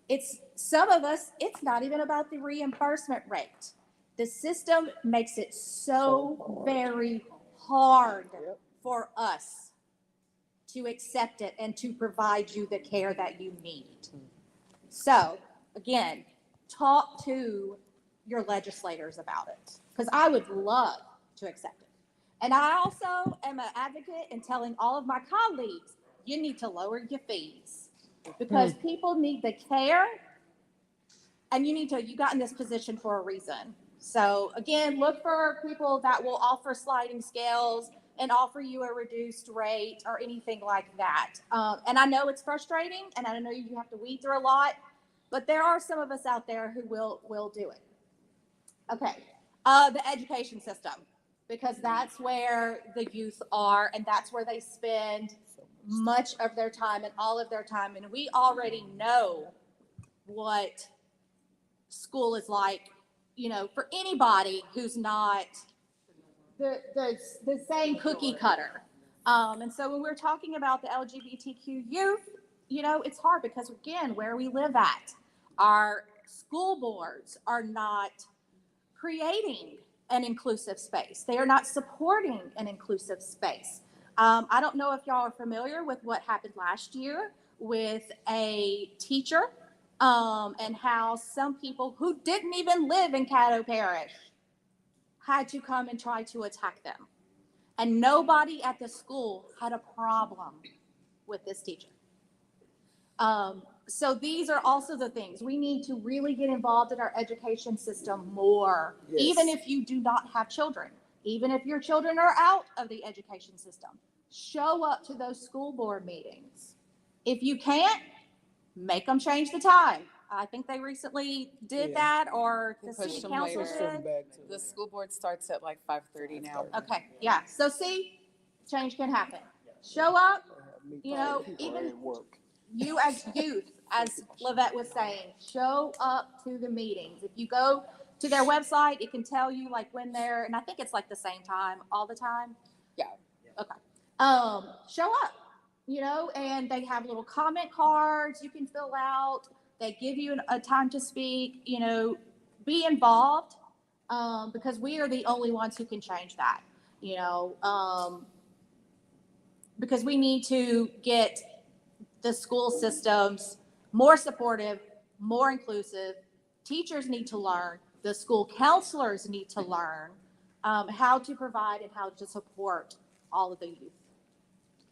Speaker 8: It's some of us, it's not even about the reimbursement rate. The system makes it so very hard for us to accept it and to provide you the care that you need. So, again, talk to your legislators about it, because I would love to accept it. And I also am an advocate in telling all of my colleagues, you need to lower your fees, because people need the care, and you got in this position for a reason. So again, look for people that will offer sliding scales and offer you a reduced rate or anything like that. And I know it's frustrating, and I know you have to weed through a lot, but there are some of us out there who will do it. Okay, the education system, because that's where the youth are, and that's where they spend much of their time and all of their time. And we already know what school is like for anybody who's not the same cookie cutter. And so when we're talking about the LGBTQ youth, it's hard because again, where we live at, our school boards are not creating an inclusive space. They are not supporting an inclusive space. I don't know if y'all are familiar with what happened last year with a teacher and how some people who didn't even live in Caddo Parish had to come and try to attack them. And nobody at the school had a problem with this teacher. So these are also the things we need to really get involved in our education system more,
Speaker 7: Yes.
Speaker 8: even if you do not have children, even if your children are out of the education system. Show up to those school board meetings. If you can't, make them change the time. I think they recently did that, or the
Speaker 6: Push
Speaker 8: city
Speaker 6: them
Speaker 8: council
Speaker 6: later.
Speaker 8: did.
Speaker 6: The school board starts at like 5:30 now.
Speaker 8: Okay, yeah. So see, change can happen. Show up, even you as youth, as Lavette was saying, show up to the meetings. If you go to their website, it can tell you like when they're, and I think it's like the same time all the time.
Speaker 6: Yeah.
Speaker 8: Okay. Show up, and they have little comment cards you can fill out. They give you a time to speak, be involved, because we are the only ones who can change that, because we need to get the school systems more supportive, more inclusive. Teachers need to learn, the school counselors need to learn how to provide and how to support all of the youth.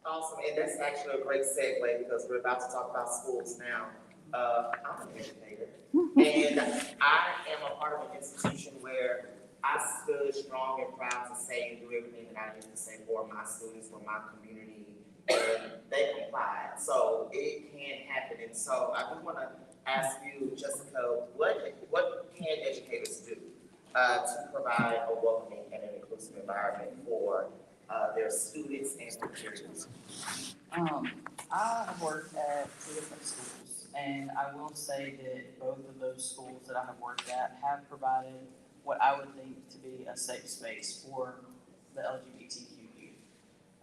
Speaker 1: Awesome, and that's actually a great segue because we're about to talk about schools now. I'm an educator, and I am a part of an institution where I stood strong and proud to say and do everything that I need to say for my students, for my community, and they complied. So it can happen, and so I do want to ask you, Jessica, what can educators do to provide a welcoming and an inclusive environment for their students and for peers?
Speaker 4: I have worked at 2 different schools, and I will say that both of those schools that I have worked at have provided what I would think to be a safe space for the LGBTQ youth.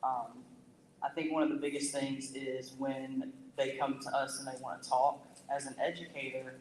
Speaker 4: I think one of the biggest things is when they come to us and they want to talk. As an educator,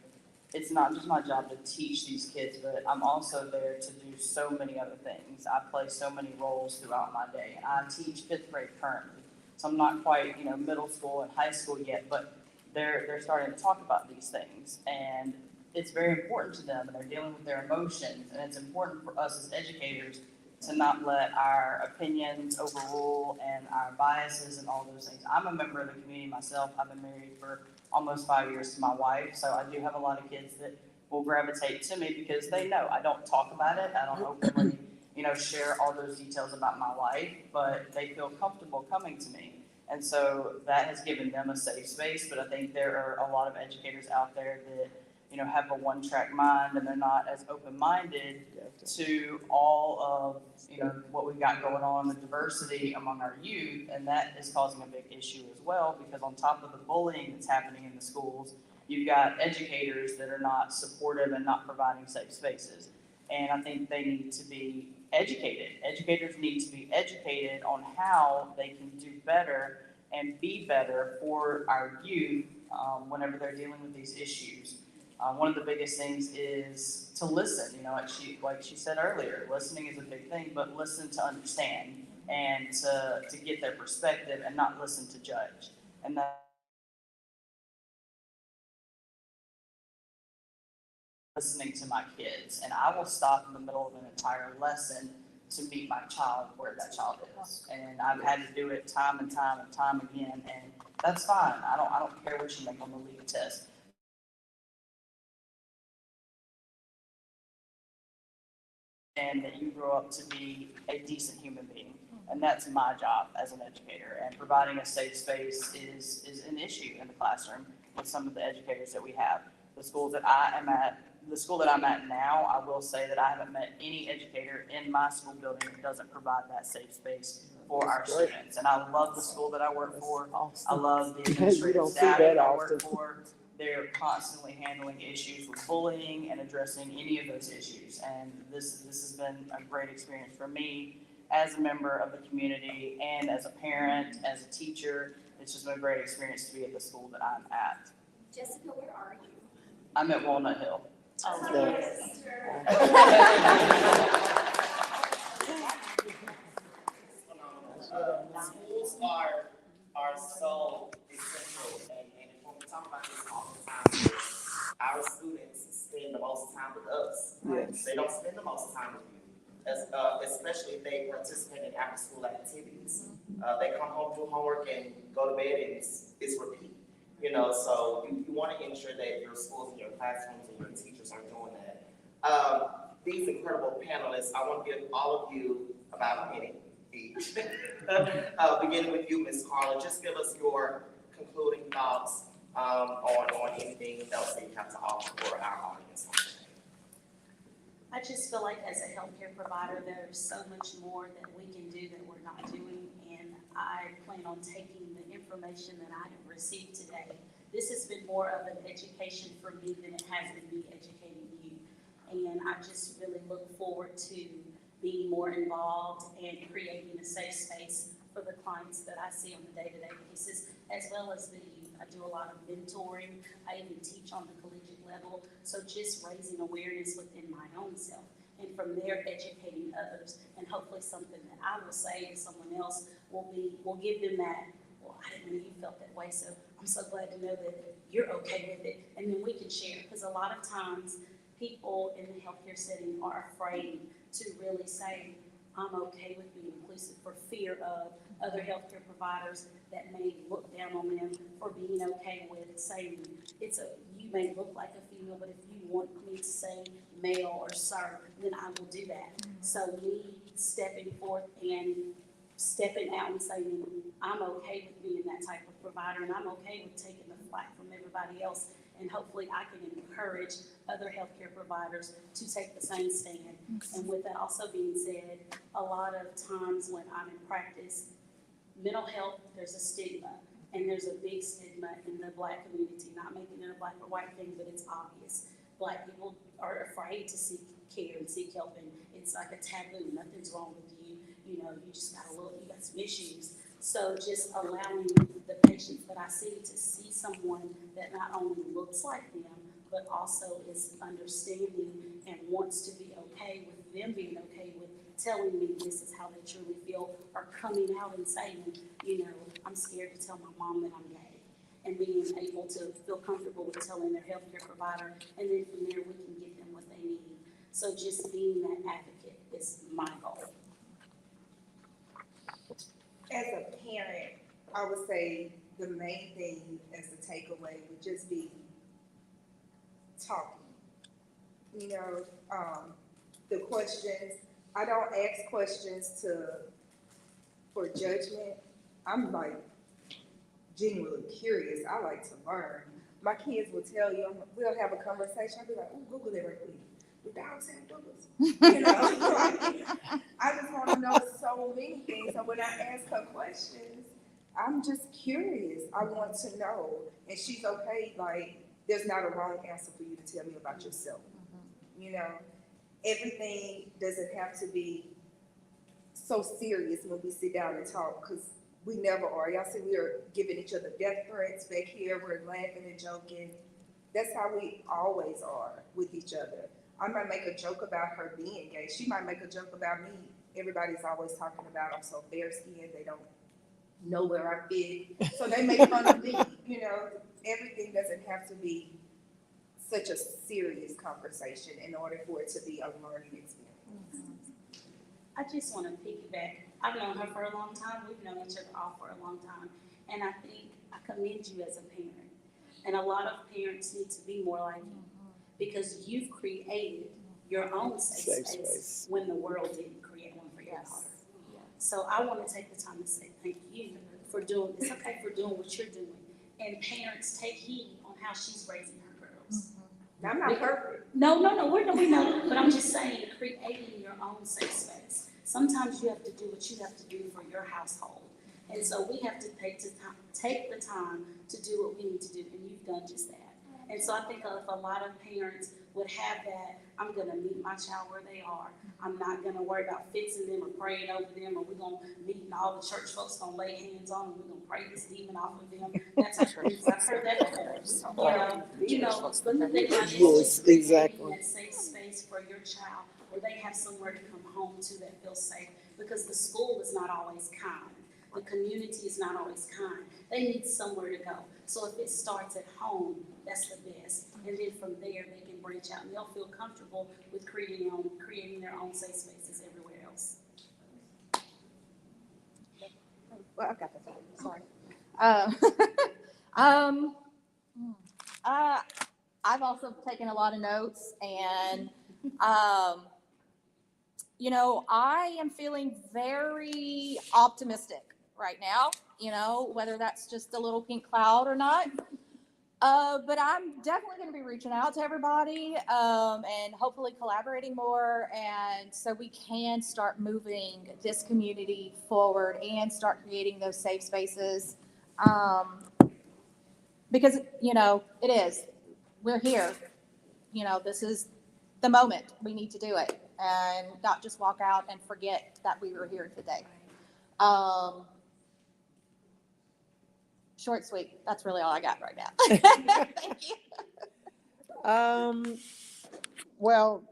Speaker 4: it's not just my job to teach these kids, but I'm also there to do so many other things. I play so many roles throughout my day, and I teach 5th grade currently. So I'm not quite, middle school and high school yet, but they're starting to talk about these things, and it's very important to them, and they're dealing with their emotions, and it's important for us as educators to not let our opinions overrule and our biases and all those things. I'm a member of the community myself. I've been married for almost 5 years to my wife, so I do have a lot of kids that will gravitate to me because they know I don't talk about it. I don't openly, share all those details about my life, but they feel comfortable coming to me. And so that has given them a safe space, but I think there are a lot of educators out there that, have a one-track mind and they're not as open-minded to all of, what we've got going on with diversity among our youth, and that is causing a big issue as well, because on top of the bullying that's happening in the schools, you've got educators that are not supportive and not providing safe spaces. And I think they need to be educated. Educators need to be educated on how they can do better and be better for our youth whenever they're dealing with these issues. One of the biggest things is to listen. Like she said earlier, listening is a big thing, but listen to understand and to get their perspective and not listen to judge. And that listening to my kids, and I will stop in the middle of an entire lesson to meet my child where that child is. And I've had to do it time and time and time again, and that's fine. I don't care what you make on the LEAP test. And that you grow up to be a decent human being. And that's my job as an educator. And providing a safe space is an issue in the classroom with some of the educators that we have. The school that I'm at now, I will say that I haven't met any educator in my school building that doesn't provide that safe space for our students. And I love the school that I work for. I love the administrative staff that I work for. they're constantly handling issues with bullying and addressing any of those issues. And this has been a great experience for me as a member of the community and as a parent, as a teacher. It's just been a great experience to be at the school that I'm at.
Speaker 11: Jessica, where are you?
Speaker 4: I'm at Walnut Hill.
Speaker 11: Oh,
Speaker 6: yes.
Speaker 1: Schools are so essential, and when we talk about this all the time, our students spend the most time with us.
Speaker 7: Yes.
Speaker 1: They don't spend the most time with you, especially if they participate in after-school activities. They come home, do homework, and go to bed, and it's repeat. You know, so you want to ensure that your schools and your classrooms and your teachers are doing that. These incredible panelists, I want to give all of you about a minute each. Beginning with you, Ms. Carla, just give us your concluding thoughts on anything else that you have to offer for our audience.
Speaker 3: I just feel like as a healthcare provider, there's so much more that we can do that we're not doing, and I plan on taking the information that I have received today. This has been more of an education for me than it has been me educating you, and I just really look forward to being more involved and creating a safe space for the clients that I see on a day-to-day basis, as well as the youth. I do a lot of mentoring. I even teach on the collegiate level. So just raising awareness within my own self, and from there educating others, and hopefully something that I will say to someone else will give them that, well, I didn't know you felt that way, so I'm so glad to know that you're okay with it, and then we can share. Because a lot of times people in the healthcare setting are afraid to really say, I'm okay with being inclusive, for fear of other healthcare providers that may look down on them for being okay with saying, you may look like a female, but if you want me to say male or sir, then I will do that. So me stepping forth and stepping out and saying, I'm okay with being that type of provider, and I'm okay with taking the flack from everybody else, and hopefully I can encourage other healthcare providers to take the same stand. And with that also being said, a lot of times when I'm in practice, mental health, there's a stigma, and there's a big stigma in the Black community, not making it a black or white thing, but it's obvious. Black people are afraid to seek care and seek help, and it's like a taboo. Nothing's wrong with you. You know, you just got you got some issues. So just allowing the patients that I see to see someone that not only looks like them, but also is understanding and wants to be okay with them being okay with telling me this is how they truly feel, or coming out and saying, you know, I'm scared to tell my mom that I'm gay, and being able to feel comfortable with telling their healthcare provider, and then from there we can get them what they need. So just being that advocate is my goal.
Speaker 9: As a parent, I would say the main thing as a takeaway would just be talking. You know, the questions, I don't ask questions for judgment. I'm like genuinely curious. I like to learn. My kids will tell you, we'll have a conversation. I'll be like, oh, Google it right quick. Do dogs have doubles? You know, like, I just want to know so many things. So when I ask her questions, I'm just curious. I want to know. And she's okay, like, there's not a wrong answer for you to tell me about yourself. You know, everything doesn't have to be so serious when we sit down and talk, because we never are. Y'all see, we are giving each other death threats back here. We're laughing and joking. That's how we always are with each other. I might make a joke about her being gay. She might make a joke about me. Everybody's always talking about I'm so fair-skinned. They don't know where I fit. So they make fun of me. You know, everything doesn't have to be such a serious conversation in order for it to be a learning experience.
Speaker 3: I just want to piggyback. I've known her for a long time. We've known each other all for a long time. And I think I commend you as a parent. And a lot of parents need to be more like you, because you've created your own safe space when the world didn't create one for your daughter. So I want to take the time to say thank you for doing, it's okay for doing what you're doing. And parents, take heed on how she's raising her girls.
Speaker 9: I'm not perfect.
Speaker 3: No, we know. But I'm just saying, creating your own safe space. Sometimes you have to do what you have to do for your household. And so we have to take the time to do what we need to do, and you've done just that. And so I think if a lot of parents would have that, I'm gonna meet my child where they are. I'm not gonna worry about fixing them or praying over them, or we're gonna meet and all the church folks gonna lay hands on them, we're gonna pray this demon off of them. That's I've heard that before. But the thing about it is
Speaker 7: Yes,
Speaker 3: just creating
Speaker 7: exactly.
Speaker 3: that safe space for your child where they have somewhere to come home to that feels safe. Because the school is not always kind. The community is not always kind. They need somewhere to go. So if it starts at home, that's the best. And then from there, they can branch out and they'll feel comfortable with creating their own safe spaces everywhere else.
Speaker 8: Well, I've got this one, sorry. Um, I've also taken a lot of notes and, I am feeling very optimistic right now, whether that's just a little pink cloud or not. But I'm definitely going to be reaching out to everybody and hopefully collaborating more. And so we can start moving this community forward and start creating those safe spaces. Because, it is. We're here. This is the moment. We need to do it and not just walk out and forget that we were here today. Short, sweet. That's really all I got right now. Thank you.
Speaker 7: Well,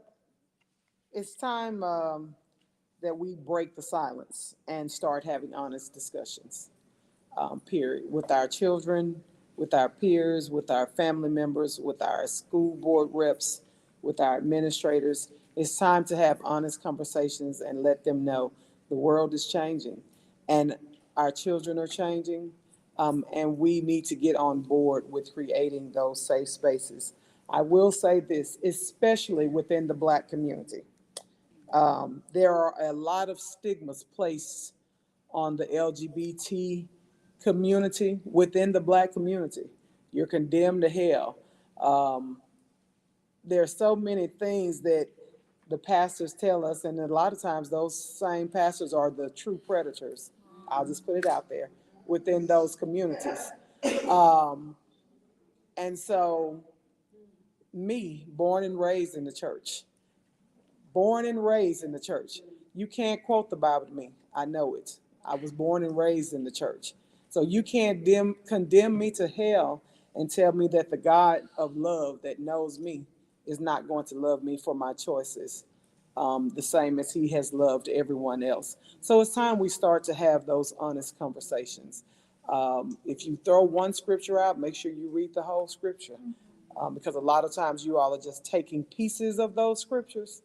Speaker 7: it's time that we break the silence and start having honest discussions, period, with our children, with our peers, with our family members, with our school board reps, with our administrators. It's time to have honest conversations and let them know the world is changing and our children are changing. And we need to get on board with creating those safe spaces. I will say this, especially within the Black community. There are a lot of stigmas placed on the LGBT community within the Black community. You're condemned to hell. There are so many things that the pastors tell us, and a lot of times those same pastors are the true predators. I'll just put it out there within those communities. And so me, born and raised in the church, you can't quote the Bible to me. I know it. I was born and raised in the church. So you can't condemn me to hell and tell me that the God of love that knows me is not going to love me for my choices, the same as he has loved everyone else. So it's time we start to have those honest conversations. If you throw one scripture out, make sure you read the whole scripture, because a lot of times you all are just taking pieces of those scriptures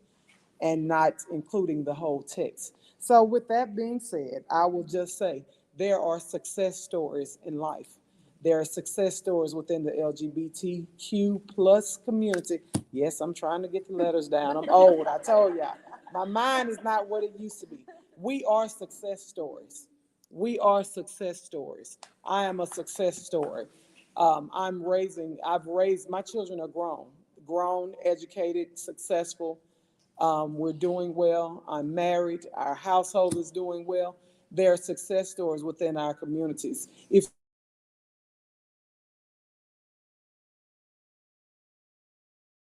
Speaker 7: and not including the whole text. So with that being said, I will just say there are success stories in life. There are success stories within the LGBTQ plus community. Yes, I'm trying to get the letters down. I'm old, I told y'all. My mind is not what it used to be. We are success stories. We are success stories. I am a success story. My children are grown, educated, successful. We're doing well. I'm married. Our household is doing well. There are success stories within our communities. If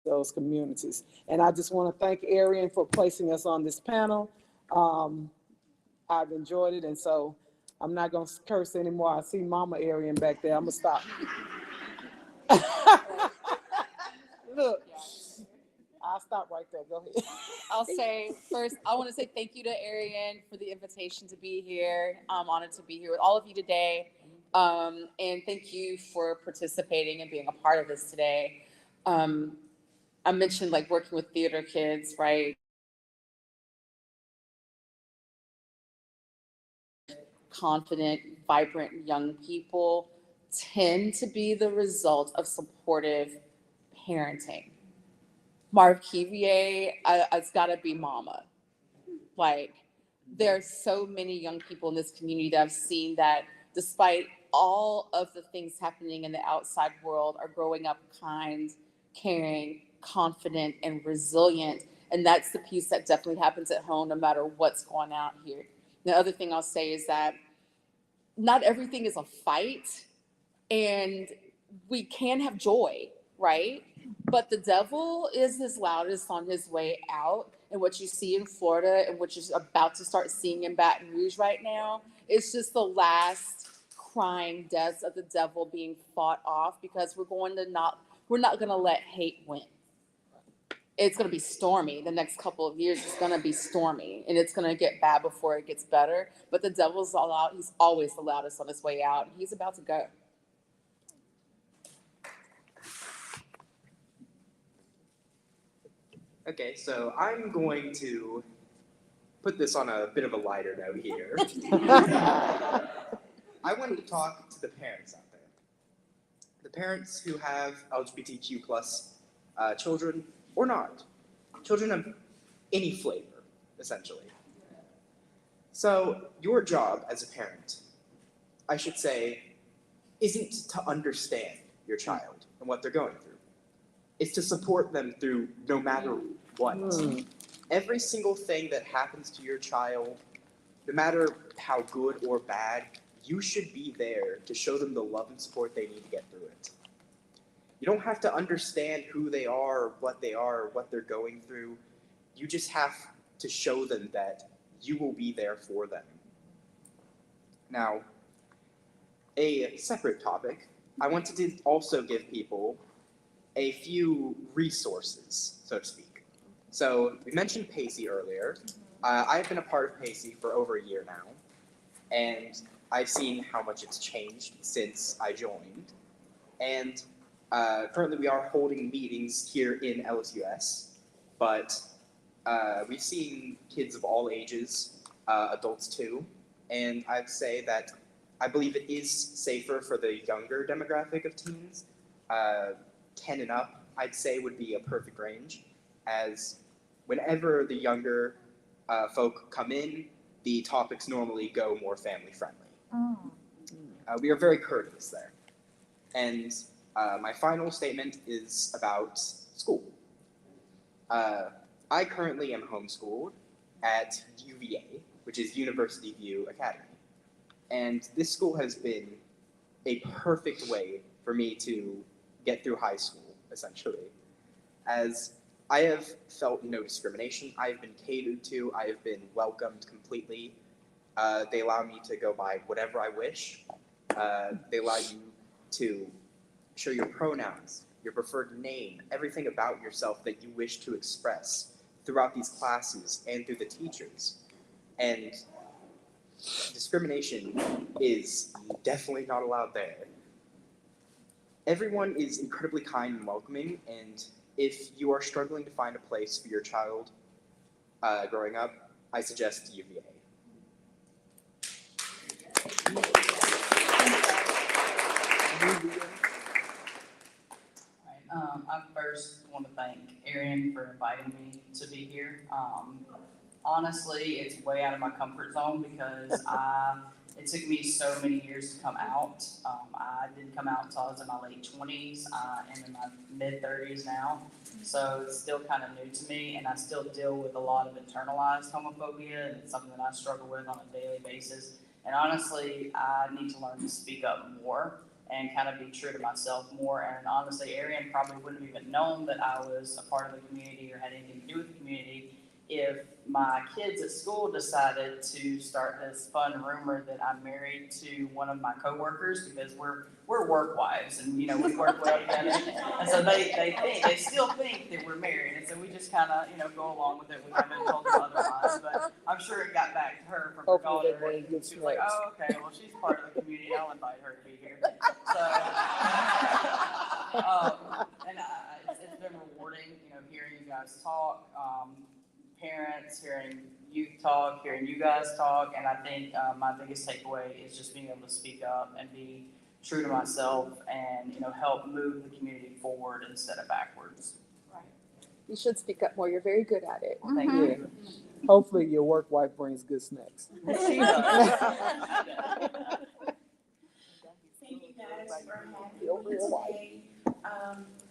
Speaker 7: those communities. And I just want to thank Arian for placing us on this panel. I've enjoyed it, and so I'm not going to curse anymore. I see Mama Arian back there. I'm going to stop. Look, I'll stop right there. Go ahead.
Speaker 6: I'll say first, I want to say thank you to Arian for the invitation to be here. I'm honored to be here with all of you today. And thank you for participating and being a part of this today. I mentioned like working with theater kids, right? Confident, vibrant young people tend to be the result of supportive parenting. Marv Kivier, it's gotta be mama. Like, there are so many young people in this community that I've seen that despite all of the things happening in the outside world are growing up kind, caring, confident, and resilient. And that's the piece that definitely happens at home no matter what's going on here. The other thing I'll say is that not everything is a fight, and we can have joy, right? But the devil is his loudest on his way out. And what you see in Florida and what you're about to start seeing in Baton Rouge right now is just the last crying deaths of the devil being fought off, because we're not going to let hate win. It's going to be stormy. The next couple of years is going to be stormy, and it's going to get bad before it gets better. But the devil's all out. He's always the loudest on his way out. And he's about to go.
Speaker 5: Okay, so I'm going to put this on a bit of a lighter note here. I wanted to talk to the parents out there. The parents who have LGBTQ plus children or not. Children of any flavor, essentially. So your job as a parent, I should say, isn't to understand your child and what they're going through. It's to support them through no matter what. Every single thing that happens to your child, no matter how good or bad, you should be there to show them the love and support they need to get through it. You don't have to understand who they are, or what they're going through. You just have to show them that you will be there for them. Now, a separate topic, I wanted to also give people a few resources, so to speak. So we mentioned Pacey earlier. I've been a part of Pacey for over a year now, and I've seen how much it's changed since I joined. And currently we are holding meetings here in LSUS, but we've seen kids of all ages, adults too, and I'd say that I believe it is safer for the younger demographic of teens. 10 and up, I'd say, would be a perfect range, as whenever the younger folk come in, the topics normally go more family friendly. We are very courteous there. And my final statement is about school. I currently am homeschooled at UVA, which is University View Academy. And this school has been a perfect way for me to get through high school, essentially. As I have felt no discrimination, I have been catered to, I have been welcomed completely. They allow me to go by whatever I wish. They allow you to show your pronouns, your preferred name, everything about yourself that you wish to express throughout these classes and through the teachers. And discrimination is definitely not allowed there. Everyone is incredibly kind and welcoming, and if you are struggling to find a place for your child growing up, I suggest UVA.
Speaker 4: I first want to thank Erin for inviting me to be here. Honestly, it's way out of my comfort zone because it took me so many years to come out. I didn't come out until I was in my late 20s. I am in my mid-30s now, so it's still kind of new to me, and I still deal with a lot of internalized homophobia, and it's something that I struggle with on a daily basis. And honestly, I need to learn to speak up more and kind of be true to myself more. And honestly, Arian probably wouldn't have even known that I was a part of the community or had anything to do with the community if my kids at school decided to start this fun rumor that I'm married to one of my coworkers, because we're work wives and we work well together. And so they still think that we're married, and so we just kind of go along with it. We haven't told them otherwise, but I'm sure it got back to her from her daughter. She was like, "Oh, okay, well she's part of the community. I'll invite her to be here." So, it's been rewarding, hearing you guys talk. Parents, hearing youth talk, hearing you guys talk, and I think my biggest takeaway is just being able to speak up and be true to myself and help move the community forward instead of backwards.
Speaker 6: Right. You should speak up more. You're very good at it.
Speaker 4: Well, thank you.
Speaker 7: Hopefully your work wife brings good snacks.
Speaker 10: Thank you guys for having me today.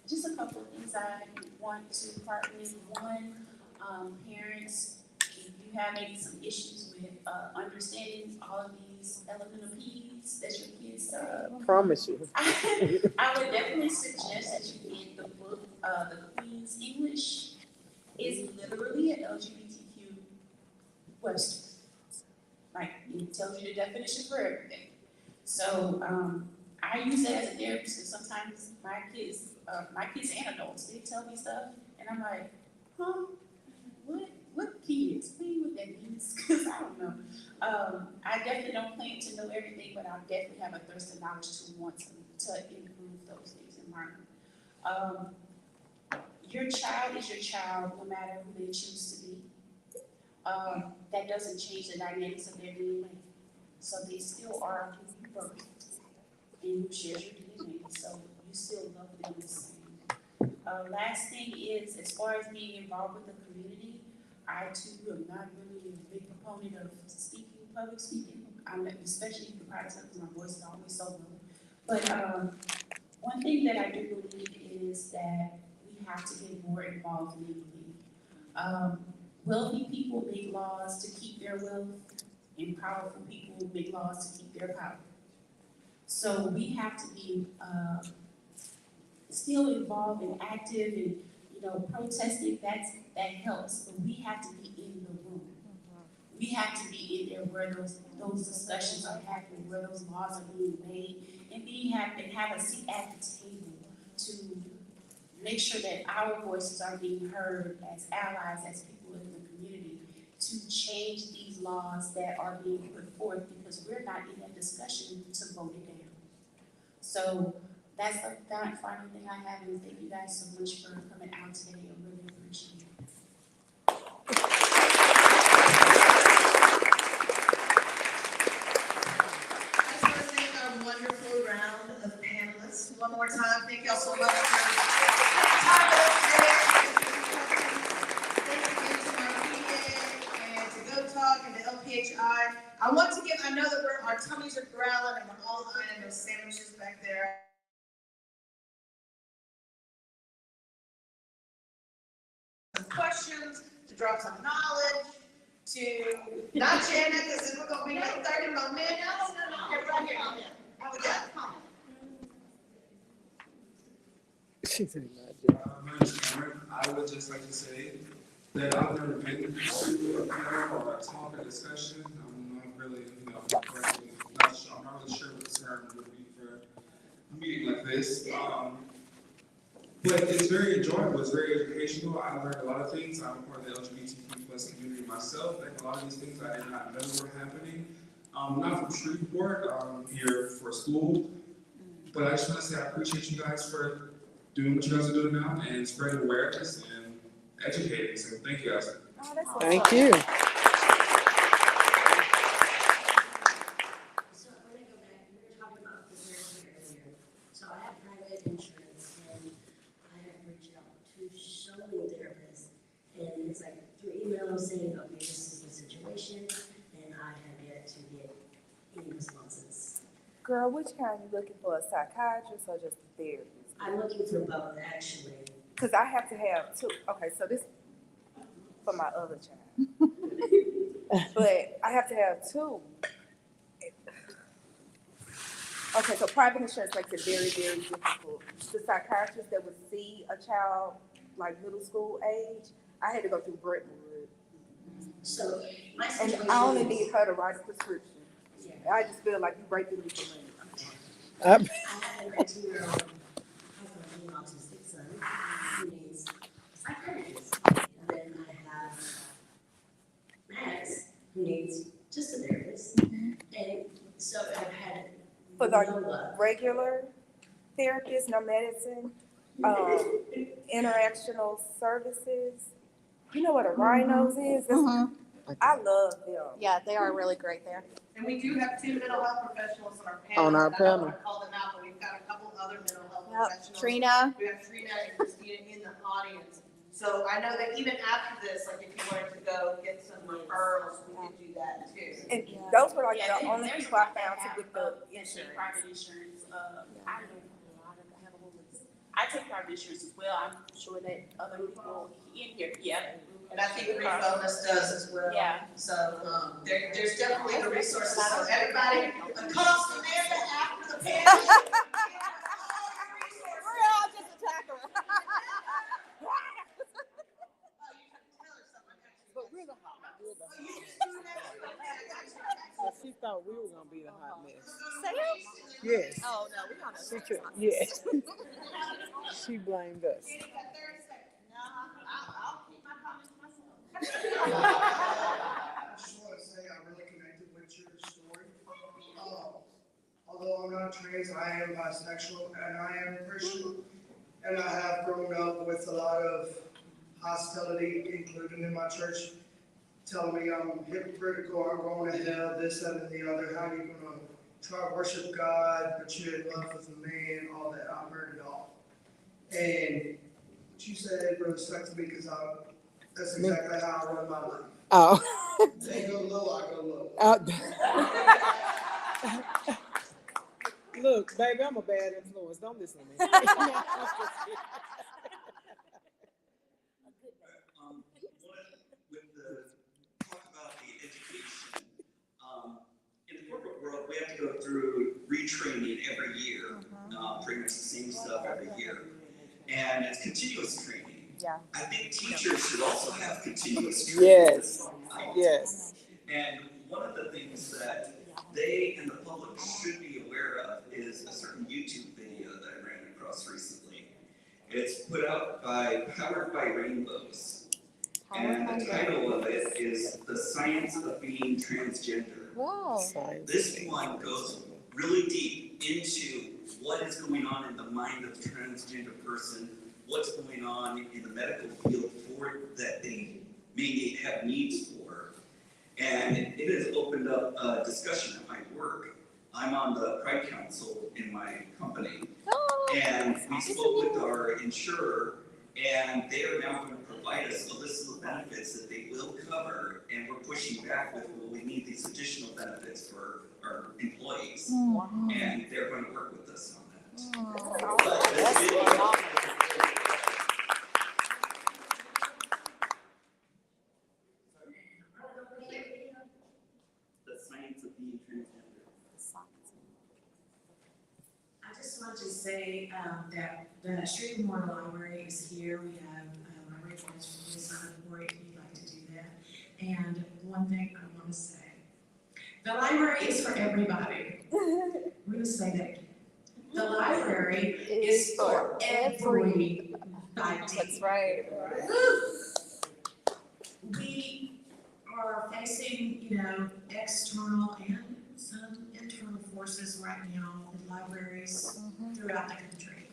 Speaker 10: Just a couple of things I want to part with. One, parents, if you have some issues with understanding all of these elemental P's that your kids
Speaker 7: Promise you.
Speaker 10: I would definitely suggest that you get the the Queen's English is literally an LGBTQ website. Like, it tells you the definition for everything. So, I use it as a therapist, because sometimes my kids and adults, they tell me stuff, and I'm like, huh? What can you explain what that means? Because I don't know. I definitely don't claim to know everything, but I definitely have a thirst of knowledge to want to improve those things and learn. Your child is your child, no matter who they choose to be. That doesn't change the dynamics of their DNA. So they still are who you birthed and who shares your DNA. So you still love them the same. Last thing is, as far as being involved with the community, I too am not really a big proponent of public speaking. I'm especially proud of because my voice is always so low. But one thing that I do believe is that we have to get more involved legally. Wealthy people make laws to keep their wealth, and powerful people make laws to keep their power. So we have to be still involved and active and, protesting. That helps, but we have to be in the room. We have to be in there where those discussions are happening, where those laws are being made, and have a seat at the table to make sure that our voices are being heard as allies, as people in the community, to change these laws that are being put forth, because we're not in that discussion to vote it down. So that's the final thing I have, and thank you guys so much for coming out today. I really appreciate it.
Speaker 13: I just want to thank our wonderful round of panelists one more time. Thank y'all so much for your time today. Thank you to our PA and to Geaux Talk and to LPHI. I know that our tummies are growling and we're all eyeing those sandwiches back there. Some questions, to drop some knowledge, to not Janet, because we're going to be like 30 more minutes. No. Get right here. How we got?
Speaker 7: She said,
Speaker 16: My name is Cameron. I would just like to say that I've never been to a panel or a talk or discussion. I'm not really, I'm not really sure what the term would be for a meeting like this. But it's very enjoyable, it's very educational. I learned a lot of things. I'm part of the LGBTQ+ community myself, and a lot of these things I did not know were happening. Not from Shreveport, here for school. But I just want to say I appreciate you guys for doing what you guys are doing now and spreading awareness and educating. So thank you guys.
Speaker 7: thank you.
Speaker 15: So I want to go back, we were talking about the therapy earlier. So I have private insurance and I have reached out to so many therapists. And it's like 3 emails saying, okay, this is the situation, and I have yet to get any responses.
Speaker 9: Girl, which kind you looking for, a psychiatrist or just a therapist?
Speaker 15: I'm looking for both, actually.
Speaker 9: Because I have to have two. Okay, so this for my other child. But I have to have two. Okay, so private insurance makes it very, very difficult. The psychiatrist that would see a child like middle school age, I had to go through Brentwood.
Speaker 15: So my
Speaker 9: And
Speaker 15: situation
Speaker 9: I only
Speaker 15: is-
Speaker 9: need her to write a prescription.
Speaker 15: Yeah.
Speaker 9: I just feel like you break through me for money.
Speaker 15: I have a 19-year-old husband and autistic son who needs psychiatrist. And then I have Max who needs just a therapist. And so I've had
Speaker 9: For
Speaker 15: no
Speaker 9: the
Speaker 15: luck.
Speaker 9: regular therapist, no medicine, interactional services. You know what a rhinos is? I love them.
Speaker 8: Yeah, they are really great there.
Speaker 13: And we do have 2 mental health professionals on our panel.
Speaker 7: On our
Speaker 13: and I don't
Speaker 7: panel.
Speaker 13: want to call them out, but we've got a couple other mental health
Speaker 8: Yep,
Speaker 13: professionals.
Speaker 8: Trina.
Speaker 13: We have Trina and Christina in the audience. So I know that even after this, like if you wanted to go get some referrals, we could do that too.
Speaker 9: And those were like
Speaker 10: Yeah,
Speaker 9: the only
Speaker 10: there's
Speaker 9: people I
Speaker 10: a lot that
Speaker 9: found
Speaker 10: have,
Speaker 9: with the
Speaker 10: that take
Speaker 9: insurance.
Speaker 10: private insurance. I know a lot of them have a whole list. I take private insurance as well. I'm sure that other people in here, yeah.
Speaker 13: And I think Bonus does as well.
Speaker 10: Yeah.
Speaker 13: So, there's definitely the resources, so everybody, call Samantha after the panel.
Speaker 9: We're all just attack her.
Speaker 7: Yes.
Speaker 14: Oh, no, we don't know.
Speaker 7: She could, yes. She blamed us.
Speaker 2: I'll keep my comments to myself.
Speaker 17: I just want to say I really connected with your story. Although I'm not trans, I am bisexual and I am Christian. And I have grown up with a lot of hostility, including in my church, telling me I'm hypocritical, I'm going to hell, this, that, and the other. How are you going to try to worship God, but you're in love with a man, all that. I've heard it all. And what you said really stuck to me because that's exactly how I run my life.
Speaker 7: Oh.
Speaker 17: They go low, I go low.
Speaker 7: Look, baby, I'm a bad influence. Don't listen to me.
Speaker 12: With the talk about the education, in the corporate world, we have to go through retraining every year, pretty much the same stuff every year. And it's continuous training.
Speaker 14: Yeah.
Speaker 12: I think teachers should also have continuous training.
Speaker 7: Yes, yes.
Speaker 12: And one of the things that they and the public should be aware of is a certain YouTube video that I ran across recently. It's put out by Powered by Rainbows. And the title of it is The Science of Being Transgender.
Speaker 14: Wow.
Speaker 12: This one goes really deep into what is going on in the mind of a transgender person, what's going on in the medical field for that they may have needs for. And it has opened up a discussion at my work. I'm on the Pride Council in my company. And we spoke with our insurer, and they are now going to provide us a list of the benefits that they will cover, and we're pushing back with, well, we need these additional benefits for our employees. And they're going to work with us on that. But this video, the science of being transgender.
Speaker 18: I just want to say that the Shreveport Memorial Library is here. We have library cards from this side of the board if you'd like to do that. And one thing I want to say, the library is for everybody. We're going to say that again. The library is for everybody.
Speaker 14: That's right.
Speaker 18: We are facing, external and some internal forces right now in libraries throughout the country.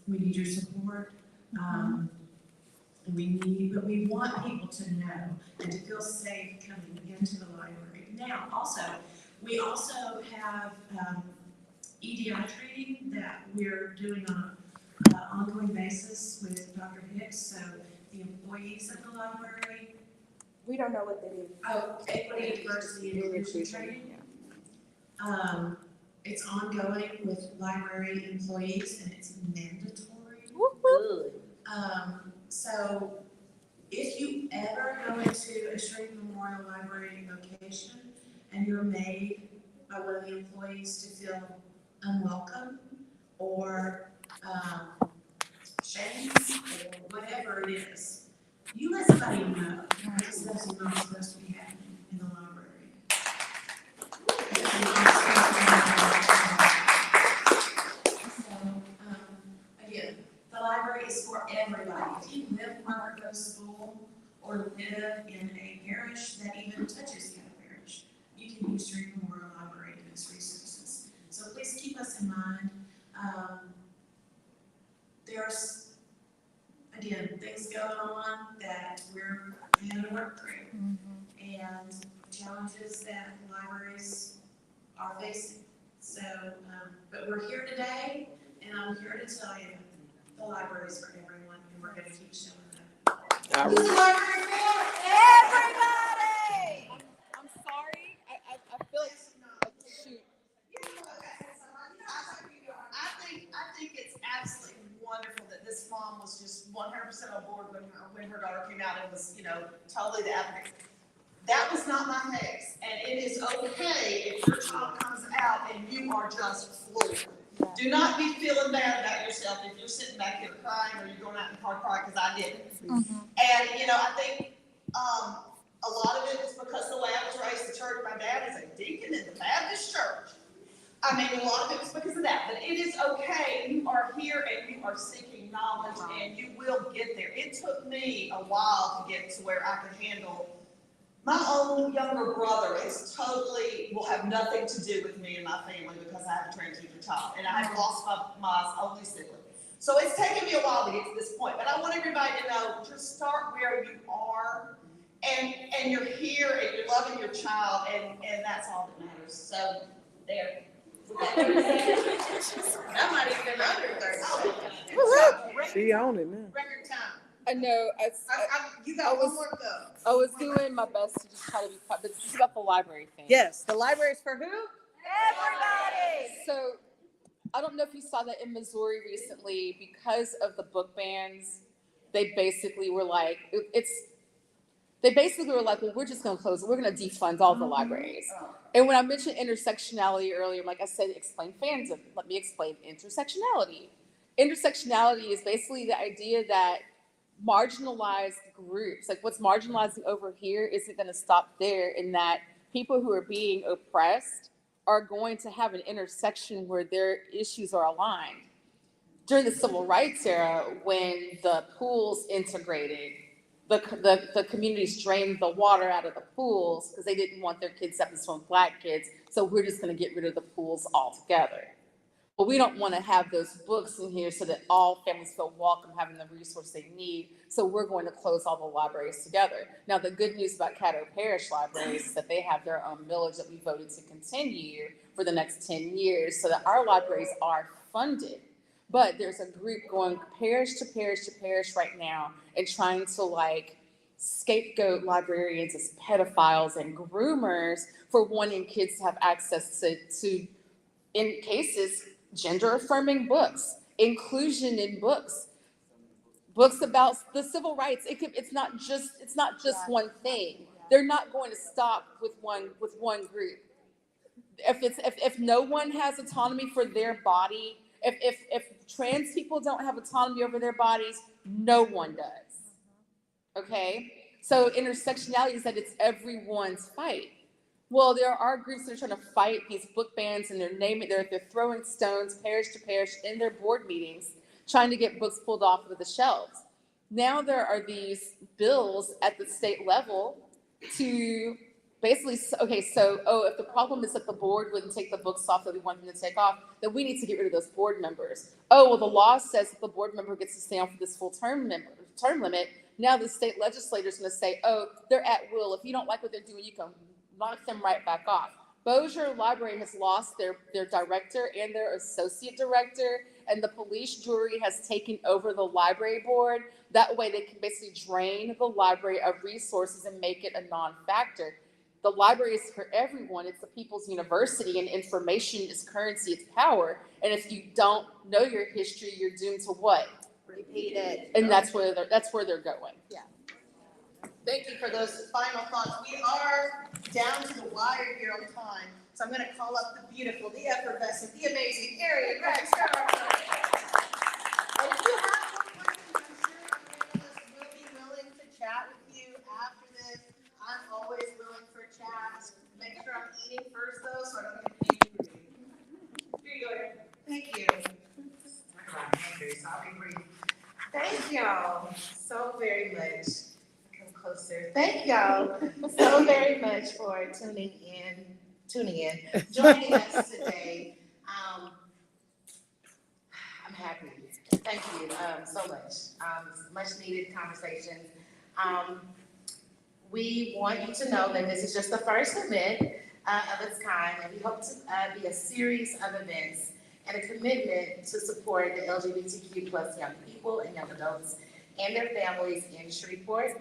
Speaker 18: We need your support. But we want people to know and to feel safe coming into the library. Now, we also have EDI training that we're doing on an ongoing basis with Dr. Hicks. So the employees of the library.
Speaker 9: We don't know what that is.
Speaker 18: Oh, equity, diversity, and inclusion training. It's ongoing with library employees and it's mandatory.
Speaker 14: Good.
Speaker 18: So if you ever go into a Shreveport Memorial Library location and you're made by one of the employees to feel unwelcome or shamed or whatever it is, you let somebody know because that's not supposed to be happening in the library. Again, the library is for everybody. If you live, work, go to school, or live in a parish that even touches the other parish, you can use Shreveport Memorial Library and its resources. So please keep us in mind. There's, again, things going on that we're having to work through. And challenges that libraries are facing. So, but we're here today, and I'm here to tell you, the library is for everyone, and we're going to keep showing that. Who's the library for?
Speaker 14: Everybody! I'm sorry. I feel like shoot.
Speaker 13: I think it's absolutely wonderful that this mom was just 100% on board when her daughter came out and was, totally the advocate. That was not my case, and it is okay if your child comes out and you are just floored. Do not be feeling bad about yourself if you're sitting back here crying or you're going out in the car crying, because I didn't. And, I think a lot of it is because the way I was raised in church. My dad is a deacon in the Baptist church. I mean, a lot of it was because of that, but it is okay. You are here and you are seeking knowledge and you will get there. It took me a while to get to where I could handle. My own younger brother is totally, will have nothing to do with me and my family because I have a transgender child and I have lost my only sibling. So it's taken me a while to get to this point, but I want everybody to know, just start where you are and you're here and you're loving your child and that's all that matters. So there. That might have been under 30.
Speaker 7: She on it now.
Speaker 13: Record time.
Speaker 6: I know,
Speaker 13: You got one more go.
Speaker 6: I was doing my best to just try to be quiet, but this is about the library thing.
Speaker 9: Yes, the library is for who?
Speaker 8: Everybody.
Speaker 6: So, I don't know if you saw that in Missouri recently, because of the book bans, they basically were like, well, we're just gonna close it, we're gonna defund all the libraries. And when I mentioned intersectionality earlier, like I said, explain fandom, let me explain intersectionality. Intersectionality is basically the idea that marginalized groups, like what's marginalizing over here isn't gonna stop there, in that people who are being oppressed are going to have an intersection where their issues are aligned. During the civil rights era, when the pools integrated, the communities drained the water out of the pools because they didn't want their kids to have to swim with black kids, so we're just gonna get rid of the pools altogether. But we don't wanna have those books in here so that all families feel welcome having the resource they need, so we're going to close all the libraries together. Now, the good news about Caddo Parish Libraries is that they have their own millage that we voted to continue for the next 10 years, so that our libraries are funded. But there's a group going parish to parish to parish right now and trying to like scapegoat librarians as pedophiles and groomers for wanting kids to have access to in cases, gender affirming books, inclusion in books about the civil rights. It's not just one thing. They're not going to stop with one group. If no one has autonomy for their body, if trans people don't have autonomy over their bodies, no one does. Okay? So intersectionality is that it's everyone's fight. Well, there are groups that are trying to fight these book bans, and they're throwing stones parish to parish in their board meetings, trying to get books pulled off of the shelves. Now there are these bills at the state level to basically, if the problem is that the board wouldn't take the books off that we want them to take off, then we need to get rid of those board members. Oh, well, the law says that the board member gets to stay on for this full term limit. Now the state legislator is going to say, oh, they're at will. If you don't like what they're doing, you can knock them right back off. Bossier Library has lost their director and their associate director, and the police jury has taken over the library board. That way they can basically drain the library of resources and make it a non-factor. The library is for everyone. It's the people's university, and information is currency, it's power. And if you don't know your history, you're doomed to what?
Speaker 13: Repeat it.
Speaker 6: And that's where they're going.
Speaker 13: Yeah. Thank you for those final thoughts. We are down to the wire here on time, so I'm going to call up the beautiful, the effervescent, the amazing Arian Rex. And if you have more questions, I'm sure our panelists will be willing to chat with you after this. I'm always willing for chat. Make sure I'm eating first, though, so I don't get angry. Here you go, Arian. Thank you. I'm hungry, so I'll be brief. Thank y'all so very much. Closer. Thank y'all so very much for tuning in, joining us today. I'm happy. Thank you so much. Much needed conversations. We want you to know that this is just the first event of its kind, and we hope to be a series of events and a commitment to support the LGBTQ+ young people and young adults and their families in Shreveport.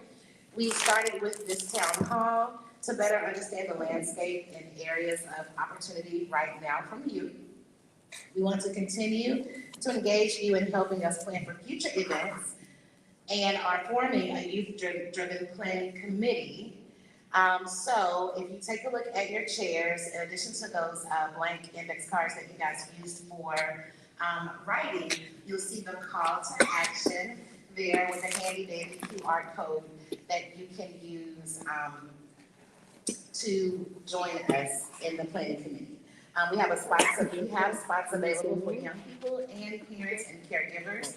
Speaker 13: We started with this town hall to better understand the landscape and areas of opportunity right now from you. We want to continue to engage you in helping us plan for future events and are forming a youth-driven planning committee. So if you take a look at your chairs, in addition to those blank index cards that you guys used for writing, you'll see the call to action there with a handy dandy QR code that you can use to join us in the planning committee.
Speaker 2: We have spots available for young people and parents and caregivers.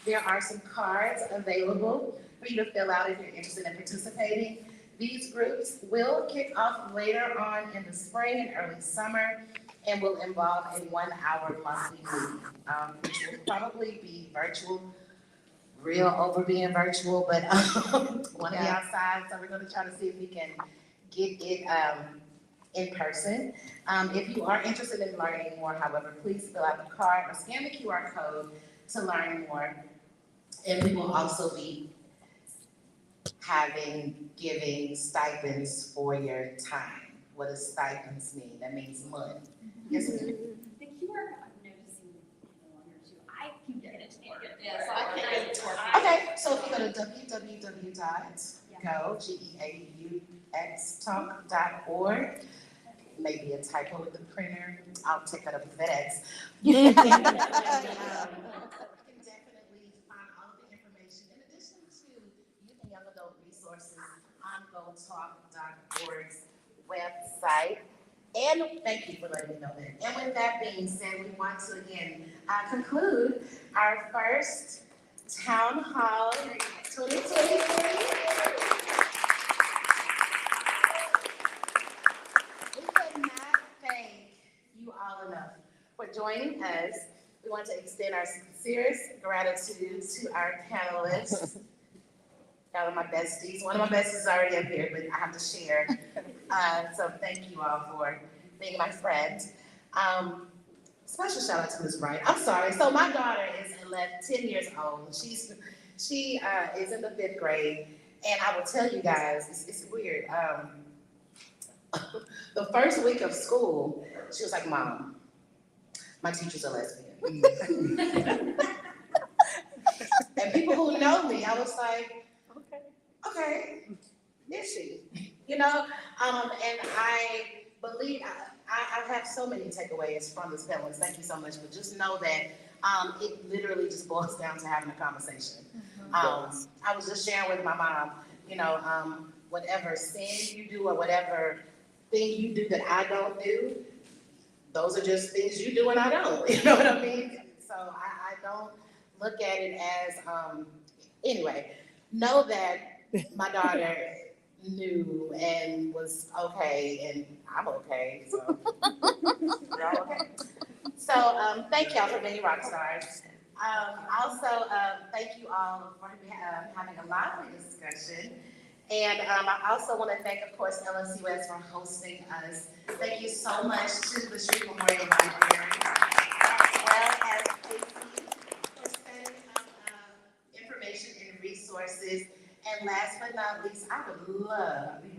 Speaker 2: There are some cards available for you to fill out if you're interested in participating. These groups will kick off later on in the spring and early summer and will involve a 1-hour monthly meeting, which will probably be virtual, real over being virtual, but want to be outside, so we're going to try to see if we can get it in person. If you are interested in learning more, however, please fill out the card or scan the QR code to learn more. And we will also be giving stipends for your time. What does stipends mean? That means money. Yes, ma'am.
Speaker 11: The QR code, I'm noticing on here too. I can get it to work. Yeah, so I can't get it to work.
Speaker 2: Okay, so if you go to www.geaux.org, maybe a typo with the printer, I'll take that up with FedEx. You can definitely find all of the information in addition to youth and young adult resources on GeauxTalk.org's website. And thank you for letting me know that. And with that being said, we want to again conclude our first Town Hall 2023. We cannot thank you all enough for joining us. We want to extend our sincerest gratitude to our panelists. Y'all are my besties. One of my besties is already up here, but I have to share. So thank you all for being my friend. Special shout out to Ms. Wright. I'm sorry. So my daughter is 10 years old. She is in the 5th grade. And I will tell you guys, it's weird. The first week of school, she was like, "Mom, my teacher's a lesbian." And people who know me, I was like, okay, is she? You know, and I believe, I have so many takeaways from this panel, thank you so much, but just know that it literally just boils down to having a conversation. I was just sharing with my mom, you know, whatever sin you do or whatever thing you do that I don't do, those are just things you do and I don't, you know what I mean? So I don't look at it as, anyway, know that my daughter knew and was okay, and I'm okay, so we're all okay. So thank y'all for being rock stars. Also, thank you all for having a lively discussion. And I also want to thank, of course, LSUS for hosting us. Thank you so much to the Street Memorial Library, as well as Casey for setting up information and resources. And last but not least, I would be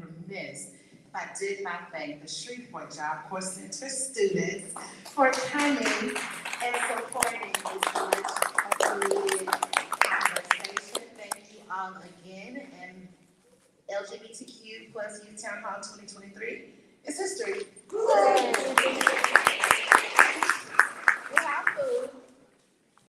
Speaker 2: remiss if I did not thank the Shreveport Job Corps Center students for coming and supporting this much-needed conversation. Thank you all again, and LGBTQ+ Youth Town Hall 2023 is history.